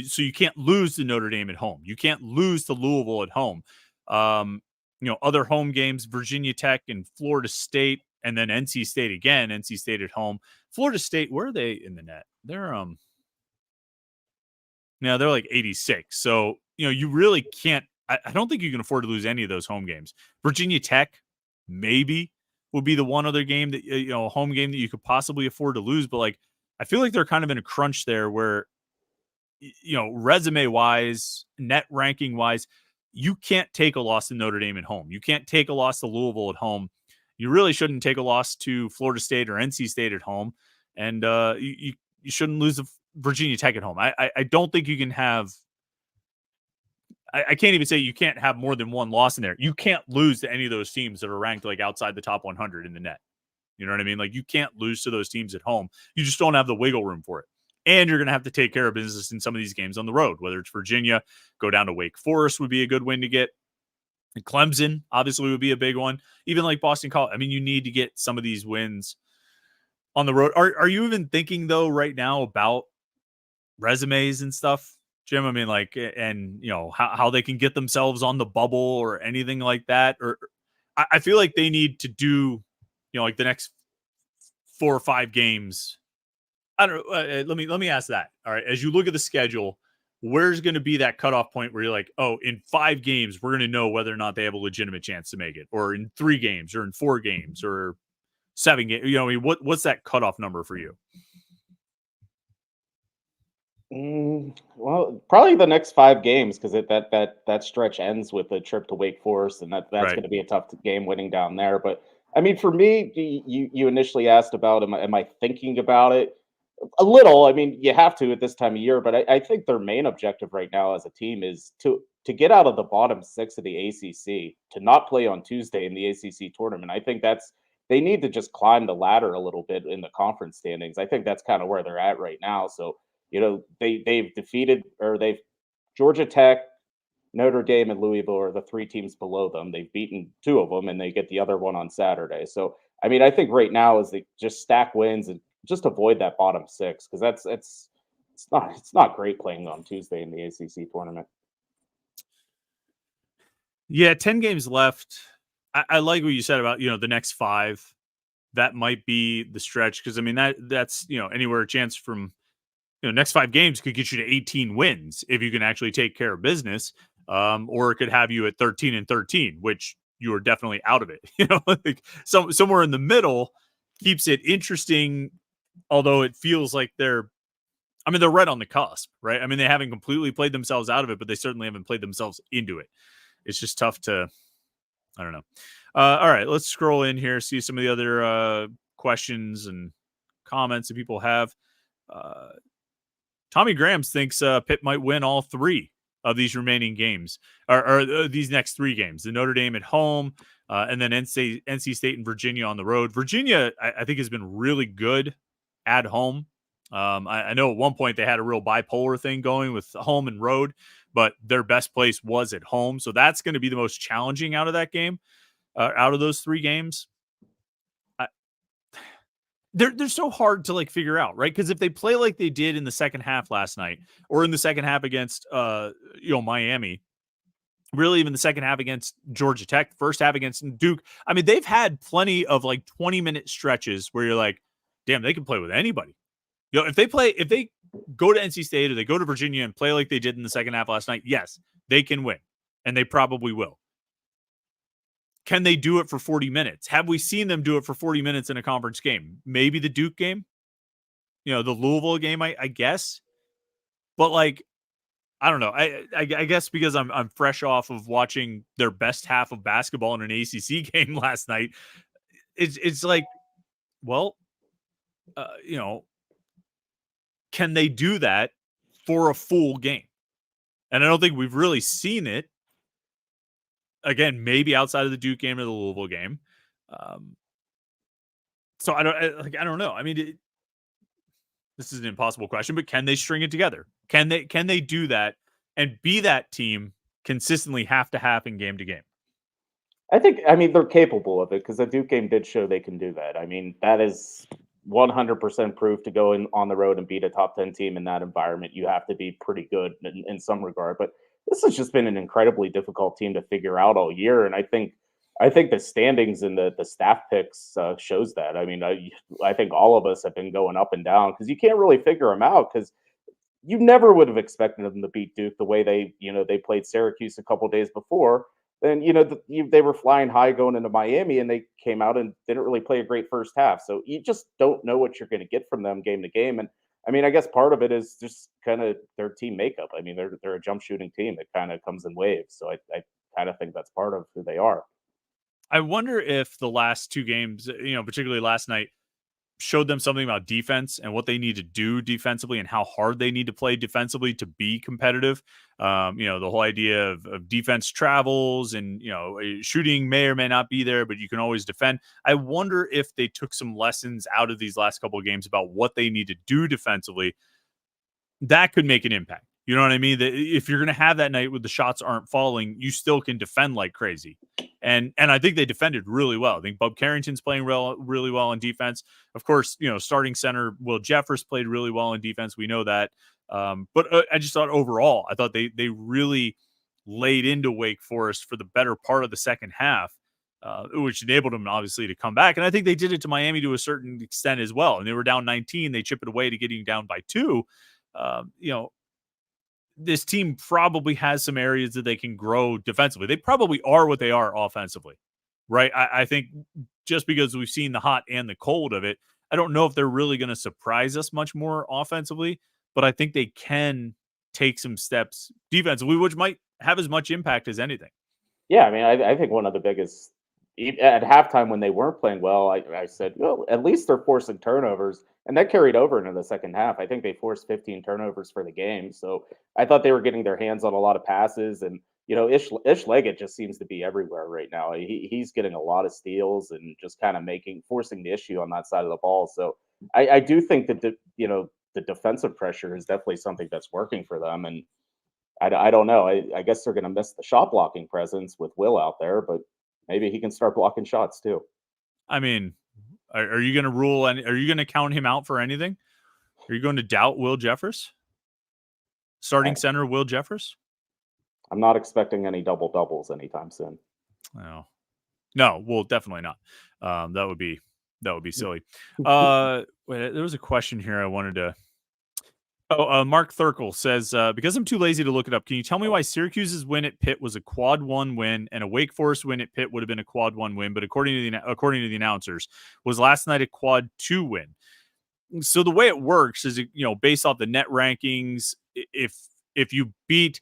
so you can't lose to Notre Dame at home. You can't lose to Louisville at home. Other home games, Virginia Tech and Florida State, and then NC State again, NC State at home. Florida State, where are they in the net? They're they're like 86. So, you really can't, I don't think you can afford to lose any of those home games. Virginia Tech maybe would be the one other game that, a home game that you could possibly afford to lose. But, like, I feel like they're kind of in a crunch there where, resume wise, net ranking wise, you can't take a loss to Notre Dame at home. You can't take a loss to Louisville at home. You really shouldn't take a loss to Florida State or NC State at home. And you shouldn't lose to Virginia Tech at home. I don't think you can have – I can't even say you can't have more than one loss in there. You can't lose to any of those teams that are ranked, like, outside the top 100 in the net. You know what I mean? Like, you can't lose to those teams at home. You just don't have the wiggle room for it. And you're going to have to take care of business in some of these games on the road, whether it's Virginia, go down to Wake Forest would be a good win to get. And Clemson, obviously, would be a big one. Even like Boston College. I mean, you need to get some of these wins on the road. Are you even thinking, though, right now about resumes and stuff, Jim? I mean, like, and, how they can get themselves on the bubble or anything like that? Or I feel like they need to do, like, the next 4 or 5 games. I don't know. Let me ask that. All right. As you look at the schedule, where's going to be that cutoff point where you're like, oh, in 5 games, we're going to know whether or not they have a legitimate chance to make it, or in 3 games, or in 4 games, or 7 games? I mean, what's that cutoff number for you? Well, probably the next 5 games, because that stretch ends with a trip to Wake Forest, and that's Right. going to be a tough game winning down there. But I mean, for me, you initially asked about am I thinking about it? A little. I mean, you have to at this time of year, but I think their main objective right now as a team is to get out of the bottom 6 of the ACC, to not play on Tuesday in the ACC tournament. I think they need to just climb the ladder a little bit in the conference standings. I think that's kind of where they're at right now. So, they've defeated, or they've Georgia Tech, Notre Dame, and Louisville are the 3 teams below them. They've beaten 2 of them, and they get the other one on Saturday. So, I mean, I think right now is they just stack wins and just avoid that bottom 6, because it's not great playing on Tuesday in the ACC tournament. Yeah, 10 games left. I like what you said about, the next 5. That might be the stretch, because I mean that's anywhere a chance from next 5 games could get you to 18 wins if you can actually take care of business, or it could have you at 13-13, which you are definitely out of it. Like somewhere in the middle keeps it interesting. Although it feels like they're right on the cusp, right? I mean, they haven't completely played themselves out of it, but they certainly haven't played themselves into it. It's just tough to, I don't know. All right, let's scroll in here, see some of the other questions and comments that people have. Tommy Grahams thinks Pitt might win all 3 of these remaining games, or these next 3 games. The Notre Dame at home, and then NC State and Virginia on the road. Virginia, I think, has been really good at home. I know at one point they had a real bipolar thing going with home and road, but their best place was at home. So that's going to be the most challenging out of that game, out of those 3 games. They're so hard to figure out, right? Because if they play like they did in the second half last night, or in the second half against Miami, really even the second half against Georgia Tech, first half against Duke. I mean, they've had plenty of like 20-minute stretches where you're like, damn, they can play with anybody. If they go to NC State or they go to Virginia and play like they did in the second half last night, yes, they can win, and they probably will. Can they do it for 40 minutes? Have we seen them do it for 40 minutes in a conference game? Maybe the Duke game, the Louisville game, I guess. But like, I don't know. I guess because I'm fresh off of watching their best half of basketball in an ACC game last night. It's like, well, can they do that for a full game? And I don't think we've really seen it. Again, maybe outside of the Duke game or the Louisville game. So I don't know. I mean, this is an impossible question, but can they string it together? Can they do that and be that team consistently half to half and game to game? I mean, they're capable of it because the Duke game did show they can do that. I mean, that is 100% proof to go on the road and beat a top 10 team in that environment. You have to be pretty good in some regard. But this has just been an incredibly difficult team to figure out all year. And I think the standings and the staff picks shows that. I mean, I think all of us have been going up and down because you can't really figure them out because you never would have expected them to beat Duke the way they played Syracuse a couple days before. Then they were flying high going into Miami, and they came out and didn't really play a great first half. So you just don't know what you're going to get from them game to game. And I mean, I guess part of it is just kind of their team makeup. I mean, they're a jump shooting team that kind of comes in waves. So I kind of think that's part of who they are. I wonder if the last two games, particularly last night, showed them something about defense and what they need to do defensively and how hard they need to play defensively to be competitive. The whole idea of defense travels and, shooting may or may not be there, but you can always defend. I wonder if they took some lessons out of these last couple of games about what they need to do defensively. That could make an impact. You know what I mean? That if you're going to have that night where the shots aren't falling, you still can defend like crazy. And I think they defended really well. I think Bub Carrington's playing really well on defense. Of course, starting center Will Jeffers played really well on defense. We know that. But I just thought overall, I thought they really laid into Wake Forest for the better part of the second half, which enabled them obviously to come back. And I think they did it to Miami to a certain extent as well. And they were down 19. They chip it away to getting down by 2. This team probably has some areas that they can grow defensively. They probably are what they are offensively, right? I think just because we've seen the hot and the cold of it, I don't know if they're really going to surprise us much more offensively, but I think they can take some steps defensively, which might have as much impact as anything. Yeah, I mean, I think one of the biggest at halftime when they weren't playing well, I said, well, at least they're forcing turnovers. And that carried over into the second half. I think they forced 15 turnovers for the game. So I thought they were getting their hands on a lot of passes. And, Ish Leggett just seems to be everywhere right now. He's getting a lot of steals and just kind of forcing the issue on that side of the ball. So I do think that, the defensive pressure is definitely something that's working for them. And I don't know. I guess they're going to miss the shot blocking presence with Will out there, but maybe he can start blocking shots too. I mean, are you going to are you going to count him out for anything? Are you going to doubt Will Jeffers? Starting center Will Jeffers? I'm not expecting any double doubles anytime soon. No, well, definitely not. That would be silly. Wait, there was a question here I wanted to. Mark Thurkel says, because I'm too lazy to look it up, can you tell me why Syracuse's win at Pitt was a quad 1 win and a Wake Forest win at Pitt would have been a quad 1 win, but according to the announcers, was last night a quad 2 win? So the way it works is, based off the net rankings, if you beat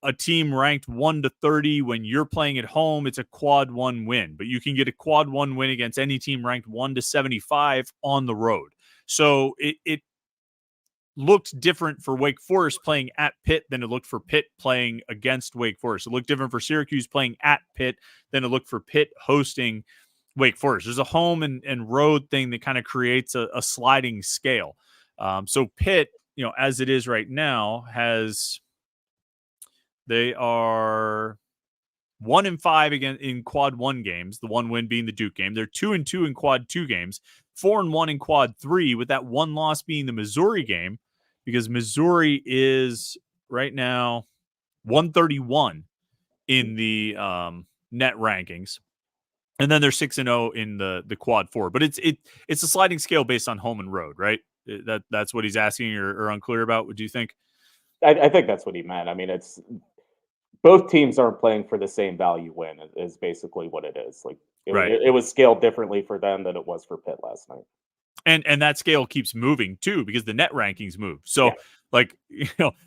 a team ranked 1 to 30 when you're playing at home, it's a quad 1 win, but you can get a quad 1 win against any team ranked 1 to 75 on the road. So it looked different for Wake Forest playing at Pitt than it looked for Pitt playing against Wake Forest. It looked different for Syracuse playing at Pitt than it looked for Pitt hosting Wake Forest. There's a home and road thing that kind of creates a sliding scale. So Pitt, as it is right now, they are 1-5 again in quad 1 games, the 1 win being the Duke game. They're 2-2 in quad 2 games, 4-1 in quad 3, with that one loss being the Missouri game, because Missouri is right now 131 in the net rankings. And then they're 6-0 in the quad 4. But it's a sliding scale based on home and road, right? That's what he's asking or unclear about. What do you think? I think that's what he meant. I mean, it's both teams aren't playing for the same value win is basically what it is. Like it was scaled differently for them than it was for Pitt last night. And that scale keeps moving too because the net rankings move. So like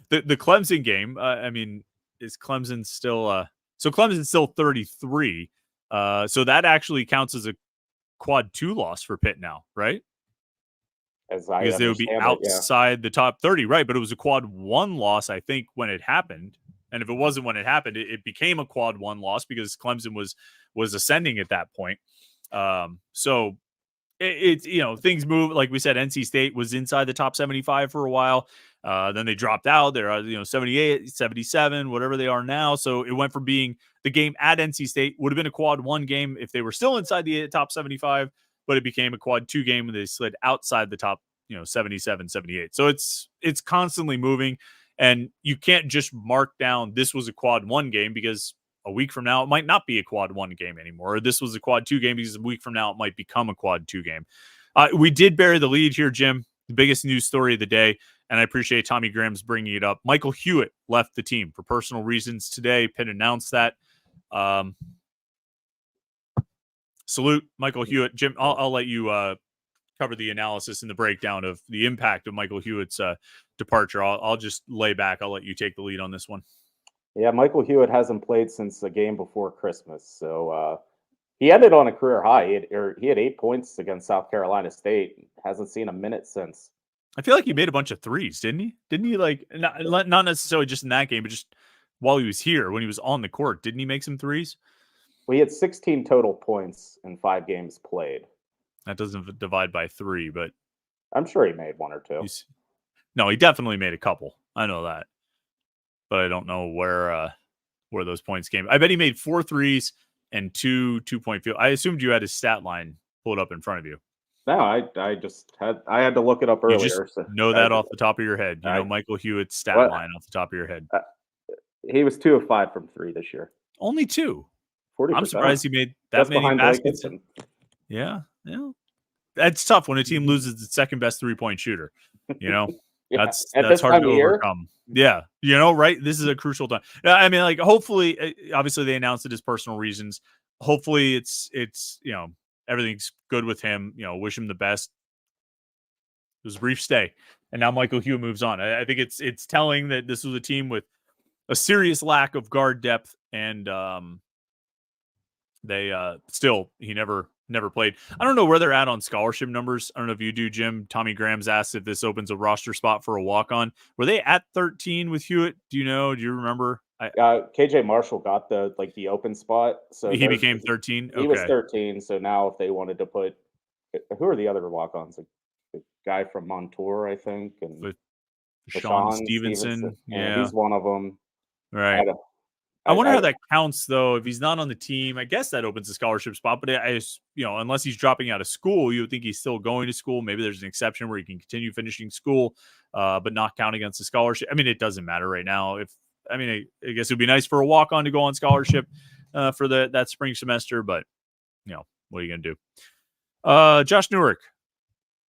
the Clemson game. I mean, is Clemson still? So Clemson's still 33. So that actually counts as a quad 2 loss for Pitt now, right? Because they would be outside the top 30, right? But it was a quad 1 loss, I think, when it happened. And if it wasn't when it happened, it became a quad 1 loss because Clemson was ascending at that point. So it's things move. Like we said, NC State was inside the top 75 for a while. Then they dropped out. They're 78, 77, whatever they are now. So it went from being the game at NC State would have been a quad 1 game if they were still inside the top 75, but it became a quad 2 game when they slid outside the top 77, 78. So it's constantly moving, and you can't just mark down this was a quad 1 game because a week from now it might not be a quad 1 game anymore. Or this was a quad 2 game because a week from now it might become a quad 2 game. We did bury the lead here, Jim. The biggest news story of the day, and I appreciate Tommy Graham's bringing it up. Michael Hewitt left the team for personal reasons today. Pitt announced that. Salute, Michael Hewitt. Jim, I'll let you cover the analysis and the breakdown of the impact of Michael Hewitt's departure. I'll just lay back. I'll let you take the lead on this one. Yeah, Michael Hewitt hasn't played since the game before Christmas. So he ended on a career high. He had 8 points against South Carolina State. Hasn't seen a minute since. I feel like he made a bunch of threes, didn't he? Didn't he, like, not necessarily just in that game, but just while he was here, when he was on the court, didn't he make some threes? Well, he had 16 total points in 5 games played. That doesn't divide by 3, but I'm sure he made 1 or 2. No, he definitely made a couple. I know that, but I don't know where those points came. I bet he made 4 threes and 2 2-point field. I assumed you had his stat line pulled up in front of you. No, I had to look it up earlier. You just know that off the top of your head. You know Michael Hewitt's stat line off the top of your head. He was 2 of 5 from 3 this year. Only 2. 40%. I'm surprised he made that many baskets. Yeah. That's tough when a team loses its second best 3-point shooter. That's hard to overcome. Yeah, right? This is a crucial time. I mean, like, hopefully, obviously they announced it as personal reasons. Hopefully it's everything's good with him. Wish him the best. It was a brief stay, and now Michael Hewitt moves on. I think it's telling that this was a team with a serious lack of guard depth, and they he never played. I don't know where they're at on scholarship numbers. I don't know if you do, Jim. Tommy Graham's asked if this opens a roster spot for a walk-on. Were they at 13 with Hewitt? Do you know? Do you remember? KJ Marshall got the open spot, so he became 13. He was 13. So now, if they wanted to put, who are the other walk-ons? The guy from Montour, I think, and with Sean Stevenson. Yeah, he's one of them. Right. I wonder how that counts, though. If he's not on the team, I guess that opens a scholarship spot. But unless he's dropping out of school, you would think he's still going to school. Maybe there's an exception where he can continue finishing school, but not count against the scholarship. I mean, it doesn't matter right now. I guess it would be nice for a walk-on to go on scholarship for that spring semester. But what are you going to do? Josh Newark,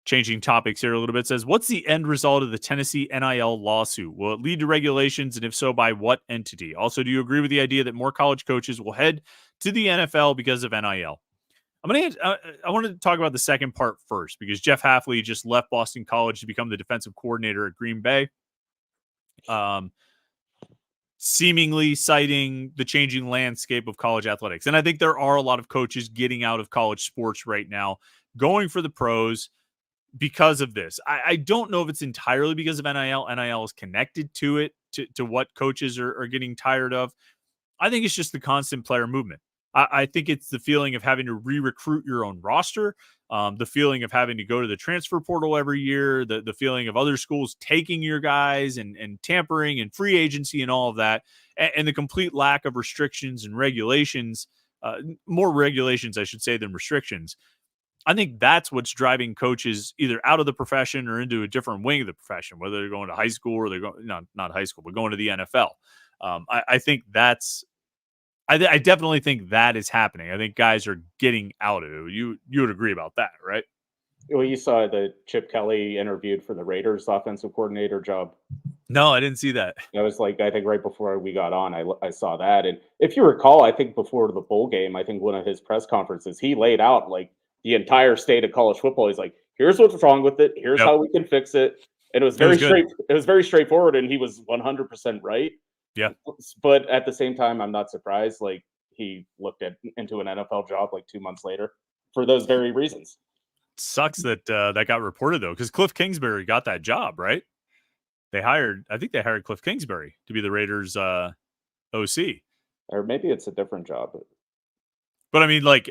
changing topics here a little bit, says, what's the end result of the Tennessee NIL lawsuit? Will it lead to regulations, and if so, by what entity? Also, do you agree with the idea that more college coaches will head to the NFL because of NIL? I wanted to talk about the second part first, because Jeff Hafley just left Boston College to become the defensive coordinator at Green Bay, seemingly citing the changing landscape of college athletics. And I think there are a lot of coaches getting out of college sports right now, going for the pros, because of this. I don't know if it's entirely because of NIL. NIL is connected to it, to what coaches are getting tired of. I think it's just the constant player movement. I think it's the feeling of having to re-recruit your own roster, the feeling of having to go to the transfer portal every year, the feeling of other schools taking your guys and tampering and free agency and all of that, and the complete lack of restrictions and regulations, more regulations, I should say, than restrictions. I think that's what's driving coaches either out of the profession or into a different wing of the profession, whether they're going to high school or they're going, not high school, but going to the NFL. I think that's I definitely think that is happening. I think guys are getting out of it. You would agree about that, right? Well, you saw that Chip Kelly interviewed for the Raiders offensive coordinator job. No, I didn't see that. That was like, I think right before we got on, I saw that. And if you recall, I think before the bowl game, I think one of his press conferences, he laid out like the entire state of college football. He's like, here's what's wrong with it. Here's Yep. how we can fix it. And it was It was very good. it was very straightforward, and he was 100% right. Yeah. But at the same time, I'm not surprised. Like he looked into an NFL job like 2 months later for those very reasons. Sucks that that got reported though, because Cliff Kingsbury got that job, right? I think they hired Cliff Kingsbury to be the Raiders OC. Or maybe it's a different job. But I mean, like,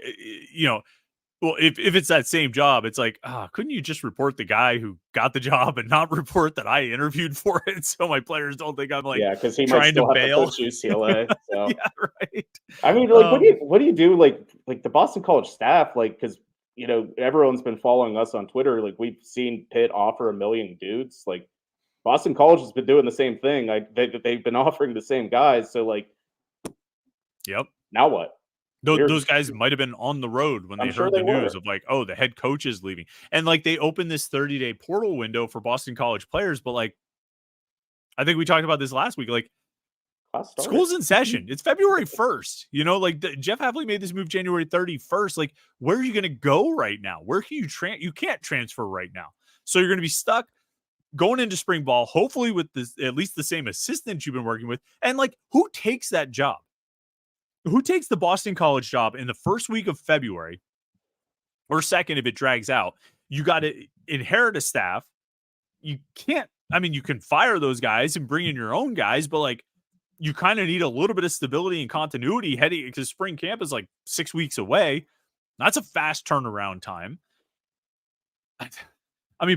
well, if it's that same job, it's like, couldn't you just report the guy who got the job and not report that I interviewed for it, so my players don't think I'm like, yeah, because he might trying still to have bail. to coach UCLA. So. Yeah, right. I mean, like, what do you do? Like the Boston College staff, like, because everyone's been following us on Twitter. Like, we've seen Pitt offer $1 million dudes. Like, Boston College has been doing the same thing. They've been offering the same guys. So, like, yep. Now what? Those guys might have been on the road when they heard the news of like, oh, the head coach is leaving. And like they opened this 30-day portal window for Boston College players. But like, I think we talked about this last week. Like, school's in session. It's February 1st. Like Jeff Hafley made this move January 31st. Like, where are you going to go right now? Where can you you can't transfer right now. So you're going to be stuck going into spring ball, hopefully with at least the same assistant you've been working with. And like, who takes that job? Who takes the Boston College job in the first week of February or second if it drags out? You got to inherit a staff. You can't, you can fire those guys and bring in your own guys, but like you kind of need a little bit of stability and continuity heading because spring camp is like 6 weeks away. That's a fast turnaround time.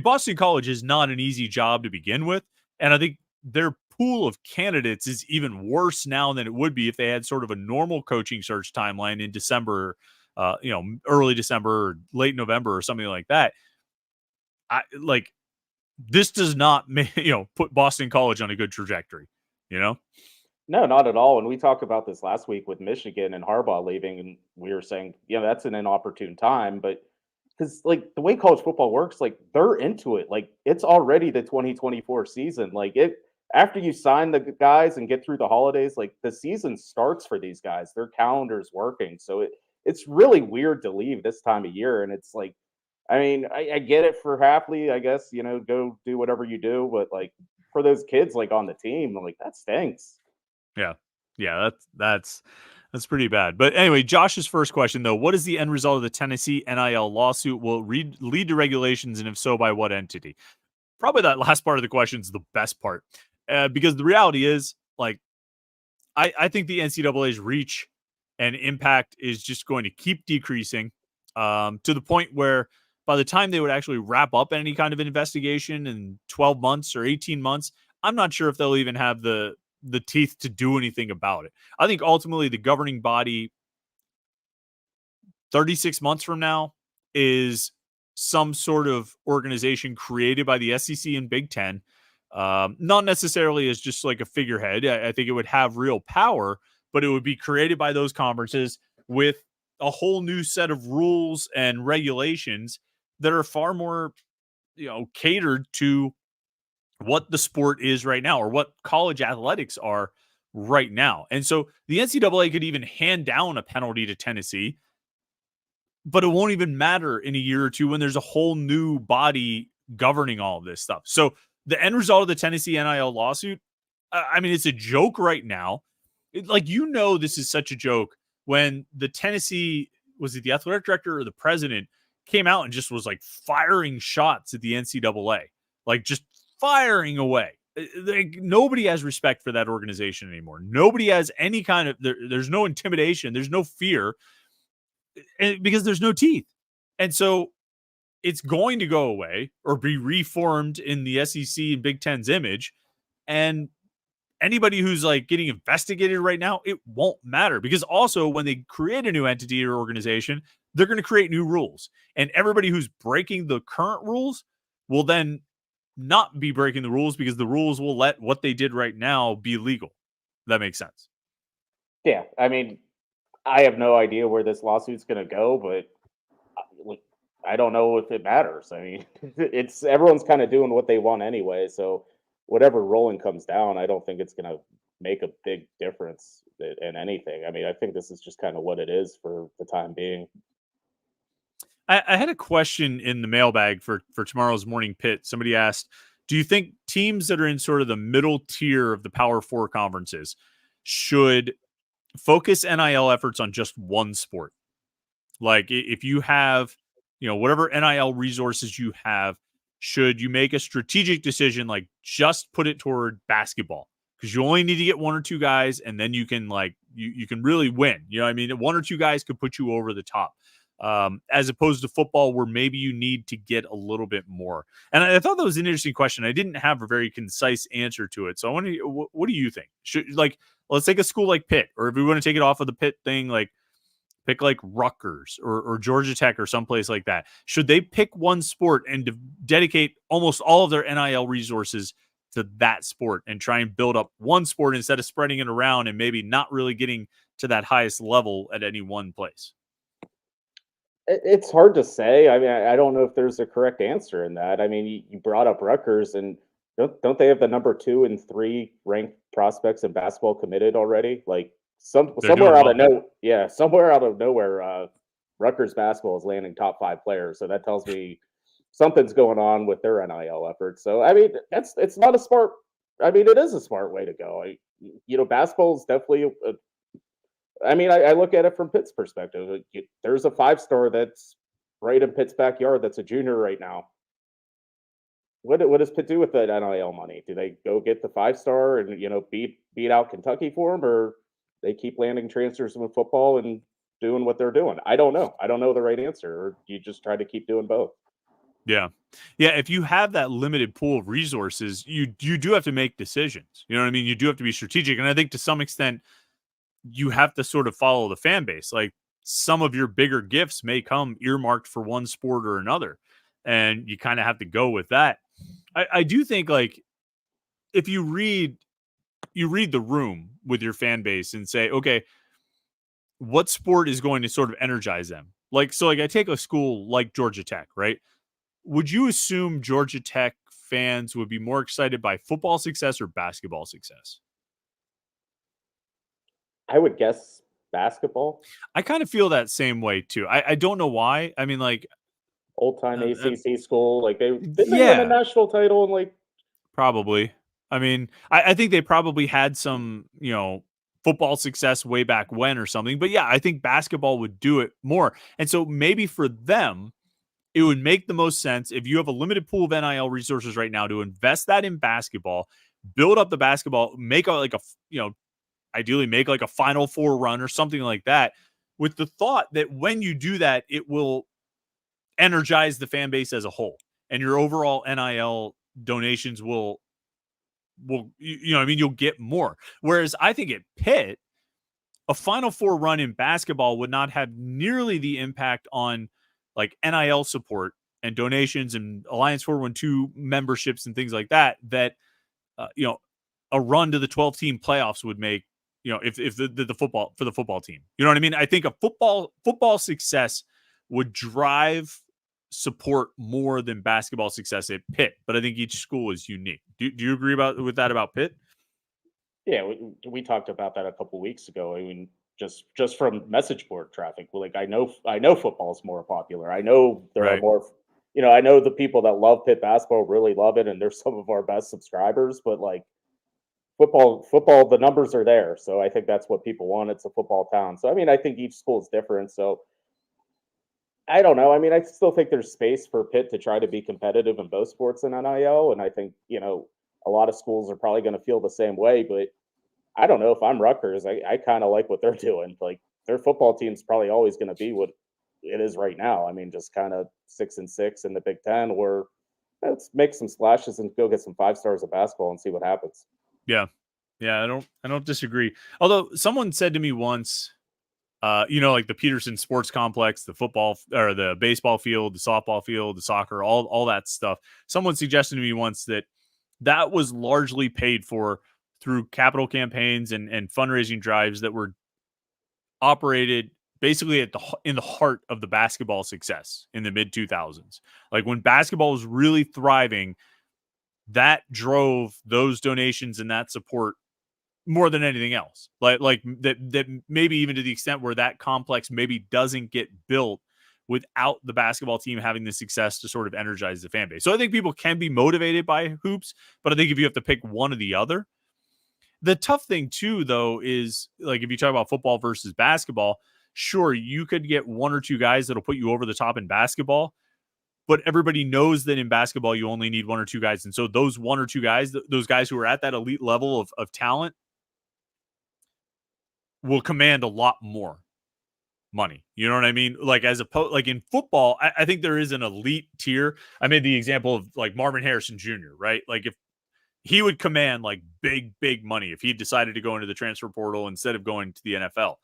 Boston College is not an easy job to begin with. And I think their pool of candidates is even worse now than it would be if they had sort of a normal coaching search timeline in December, early December or late November or something like that. This does not, put Boston College on a good trajectory, No, not at all. And we talked about this last week with Michigan and Harbaugh leaving, and we were saying, that's an inopportune time, but because like the way college football works, like they're into it. Like it's already the 2024 season. Like after you sign the guys and get through the holidays, like the season starts for these guys. Their calendar's working. So it's really weird to leave this time of year. And it's like, I get it for Hafley, I guess, go do whatever you do. But like for those kids like on the team, like that stinks. Yeah. Yeah, that's pretty bad. But anyway, Josh's first question, though, what is the end result of the Tennessee NIL lawsuit? Will lead to regulations, and if so, by what entity? Probably that last part of the question is the best part. Because the reality is, like, I think the NCAA's reach and impact is just going to keep decreasing to the point where by the time they would actually wrap up any kind of investigation in 12 months or 18 months, I'm not sure if they'll even have the teeth to do anything about it. I think ultimately the governing body 36 months from now is some sort of organization created by the SEC and Big Ten. Not necessarily as just like a figurehead. I think it would have real power, but it would be created by those conferences with a whole new set of rules and regulations that are far more, catered to what the sport is right now or what college athletics are right now. And so the NCAA could even hand down a penalty to Tennessee, but it won't even matter in a year or two when there's a whole new body governing all of this stuff. So the end result of the Tennessee NIL lawsuit, it's a joke right now. This is such a joke when the Tennessee, was it the athletic director or the president, came out and just was like firing shots at the NCAA, like just firing away. Nobody has respect for that organization anymore. Nobody has any kind of, there's no intimidation. There's no fear because there's no teeth. And so it's going to go away or be reformed in the SEC and Big Ten's image. And anybody who's like getting investigated right now, it won't matter because also when they create a new entity or organization, they're going to create new rules. And everybody who's breaking the current rules will then not be breaking the rules because the rules will let what they did right now be legal. That makes sense. Yeah. I have no idea where this lawsuit's going to go, but like, I don't know if it matters. I mean, it's everyone's kind of doing what they want anyway. So whatever ruling comes down, I don't think it's going to make a big difference in anything. I mean, I think this is just kind of what it is for the time being. I had a question in the mailbag for tomorrow's morning pit. Somebody asked, do you think teams that are in sort of the middle tier of the Power Four conferences should focus NIL efforts on just one sport? Like if you have, whatever NIL resources you have, should you make a strategic decision, like just put it toward basketball? Because you only need to get one or two guys, and then you can you can really win. You know what I mean? One or two guys could put you over the top. As opposed to football, where maybe you need to get a little bit more. And I thought that was an interesting question. I didn't have a very concise answer to it. So I want to, what do you think? Let's take a school like Pitt, or if we want to take it off of the Pitt thing, like pick like Rutgers or Georgia Tech or someplace like that. Should they pick one sport and dedicate almost all of their NIL resources to that sport and try and build up one sport instead of spreading it around and maybe not really getting to that highest level at any one place? It's hard to say. I mean, I don't know if there's a correct answer in that. I mean, you brought up Rutgers, and don't they have the number 2 and 3 ranked prospects in basketball committed already? Like somewhere out of somewhere out of nowhere, Rutgers basketball is landing top 5 players. So that tells me something's going on with their NIL efforts. So I mean, it's not a smart. I mean, it is a smart way to go. Basketball is definitely I mean, I look at it from Pitt's perspective. There's a 5-star that's right in Pitt's backyard that's a junior right now. What does Pitt do with that NIL money? Do they go get the 5-star and beat out Kentucky for him, or they keep landing transfers with football and doing what they're doing? I don't know. I don't know the right answer. Or you just try to keep doing both. Yeah. Yeah. If you have that limited pool of resources, you do have to make decisions. You know what I mean? You do have to be strategic. And I think to some extent, you have to sort of follow the fan base. Like some of your bigger gifts may come earmarked for one sport or another. And you kind of have to go with that. I do think like if you read the room with your fan base and say, okay, what sport is going to sort of energize them? Like I take a school like Georgia Tech, right? Would you assume Georgia Tech fans would be more excited by football success or basketball success? I would guess basketball. I kind of feel that same way too. I don't know why. I mean, like old time ACC school, like they yeah, win a national title and like probably. I mean, I think they probably had some, football success way back when or something. But yeah, I think basketball would do it more. And so maybe for them, it would make the most sense if you have a limited pool of NIL resources right now to invest that in basketball, build up the basketball, make ideally make like a Final Four run or something like that, with the thought that when you do that, it will energize the fan base as a whole, and your overall NIL donations will you'll get more. Whereas I think at Pitt, a Final Four run in basketball would not have nearly the impact on like NIL support and donations and Alliance 412 memberships and things like that a run to the 12-team playoffs would make, if the football for the football team. You know what I mean? I think a football success would drive support more than basketball success at Pitt, but I think each school is unique. Do you agree with that about Pitt? Yeah, we talked about that a couple weeks ago. I mean, just from message board traffic, like I know football is more popular. I know there are more. I know the people that love Pitt basketball really love it, and they're some of our best subscribers. But like football, the numbers are there, so I think that's what people want. It's a football town. So I mean, I think each school is different. So I don't know. I mean, I still think there's space for Pitt to try to be competitive in both sports and NIL, and I think a lot of schools are probably going to feel the same way. But I don't know if I'm Rutgers. I kind of like what they're doing. Like their football team's probably always going to be what it is right now. I mean, just kind of 6-6 in the Big Ten, or let's make some splashes and go get some 5-stars of basketball and see what happens. Yeah, I don't disagree. Although someone said to me once, like the Peterson Sports Complex, the football or the baseball field, the softball field, the soccer, all that stuff. Someone suggested to me once that was largely paid for through capital campaigns and fundraising drives that were operated basically in the heart of the basketball success in the mid 2000s. Like when basketball was really thriving, that drove those donations and that support more than anything else. Like that maybe even to the extent where that complex maybe doesn't get built without the basketball team having the success to sort of energize the fan base. So I think people can be motivated by hoops, but I think if you have to pick one or the other, the tough thing too, though, is like if you talk about football versus basketball, sure, you could get one or two guys that'll put you over the top in basketball, but everybody knows that in basketball you only need one or two guys. And so those one or two guys, those guys who are at that elite level of talent will command a lot more money. You know what I mean? Like as opposed, like in football, I think there is an elite tier. I made the example of like Marvin Harrison Jr., right? Like if he would command like big money if he decided to go into the transfer portal instead of going to the NFL.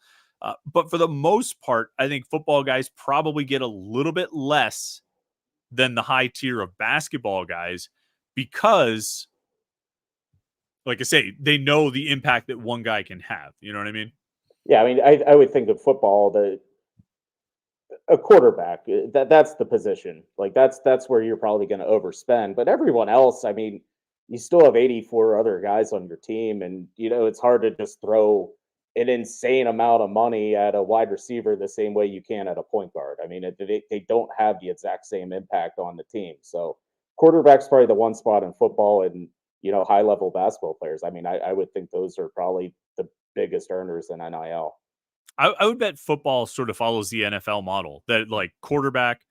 But for the most part, I think football guys probably get a little bit less than the high tier of basketball guys because, like I say, they know the impact that one guy can have. You know what I mean? Yeah, I mean, I would think of football a quarterback that's the position. Like that's where you're probably going to overspend. But everyone else, I mean, you still have 84 other guys on your team, and it's hard to just throw an insane amount of money at a wide receiver the same way you can at a point guard. I mean, they don't have the exact same impact on the team. So quarterback's probably the one spot in football, and high level basketball players. I mean, I would think those are probably the biggest earners in NIL. I would bet football sort of follows the NFL model that like quarterback,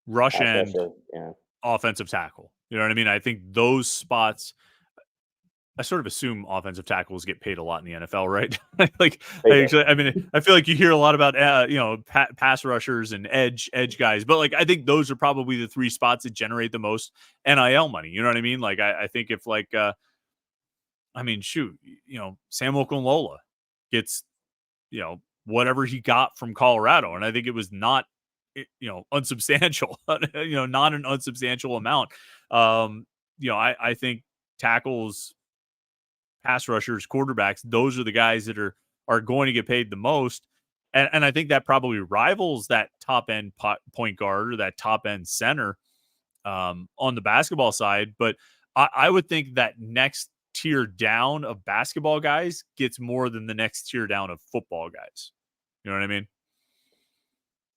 rush end, Yeah. offensive tackle. You know what I mean? I think those spots, I sort of assume offensive tackles get paid a lot in the NFL, right? Like, I mean, I feel like you hear a lot about, pass rushers and edge guys, but like, I think those are probably the three spots that generate the most NIL money. You know what I mean? Like, I think if like, I mean, shoot, Sam Okunlola gets, whatever he got from Colorado. And I think it was not, unsubstantial, not an unsubstantial amount. I think tackles, pass rushers, quarterbacks, those are the guys that are going to get paid the most. And I think that probably rivals that top end point guard or that top end center on the basketball side. But I would think that next tier down of basketball guys gets more than the next tier down of football guys. You know what I mean?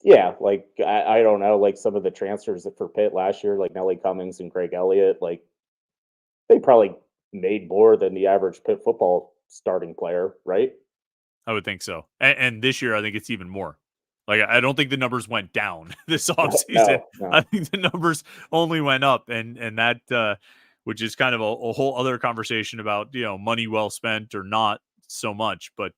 Yeah, like I don't know, like some of the transfers for Pitt last year, like Nelly Cummings and Craig Elliott, like they probably made more than the average Pitt football starting player, right? I would think so. And this year, I think it's even more. Like, I don't think the numbers went down this offseason. No. I think the numbers only went up. And that, which is kind of a whole other conversation about, money well spent or not so much. But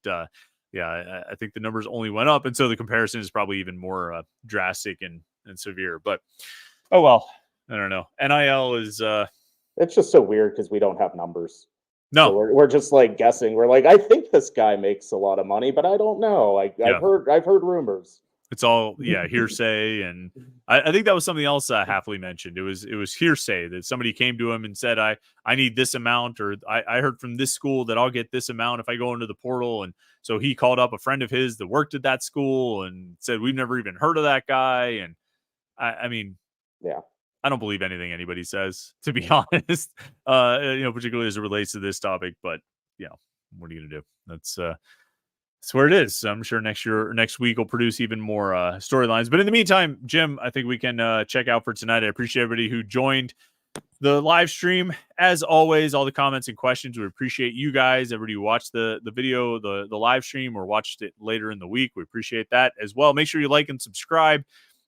yeah, I think the numbers only went up. And so the comparison is probably even more drastic and severe. But, oh, well, I don't know. NIL is. It's just so weird because we don't have numbers. No. So we're just like guessing. We're like, I think this guy makes a lot of money, but I don't know. Like I've heard rumors. It's all hearsay, and I think that was something else Hafley mentioned. It was hearsay that somebody came to him and said, I need this amount, or I heard from this school that I'll get this amount if I go into the portal. And so he called up a friend of his that worked at that school and said, we've never even heard of that guy. And I mean, yeah, I don't believe anything anybody says, to be honest, particularly as it relates to this topic. But, what are you going to do? That's where it is. I'm sure next week will produce even more storylines. But in the meantime, Jim, I think we can check out for tonight. I appreciate everybody who joined the live stream. As always, all the comments and questions. We appreciate you guys. Everybody who watched the video, the live stream, or watched it later in the week. We appreciate that as well. Make sure you like and subscribe.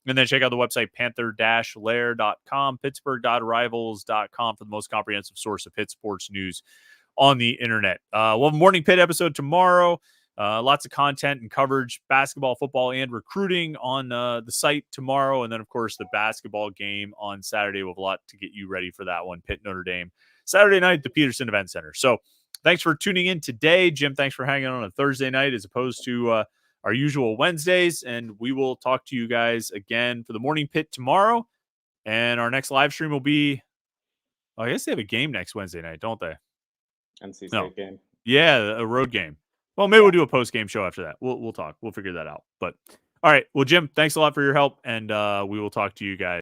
And then check out the website, Panther-Lair.com, Pittsburgh.rivals.com for the most comprehensive source of Pitt sports news on the internet. We'll have a Morning Pitt episode tomorrow. Lots of content and coverage, basketball, football, and recruiting on the site tomorrow. And then, of course, the basketball game on Saturday. We'll have a lot to get you ready for that one. Pitt, Notre Dame, Saturday night at the Peterson Event Center. So thanks for tuning in today. Jim, thanks for hanging on a Thursday night as opposed to our usual Wednesdays. And we will talk to you guys again for the Morning Pitt tomorrow. And our next live stream will be, I guess they have a game next Wednesday night, don't they? NC State game. Yeah, a road game. Well, maybe we'll do a post game show after that. We'll talk. We'll figure that out. But all right. Well, Jim, thanks a lot for your help, and we will talk to you guys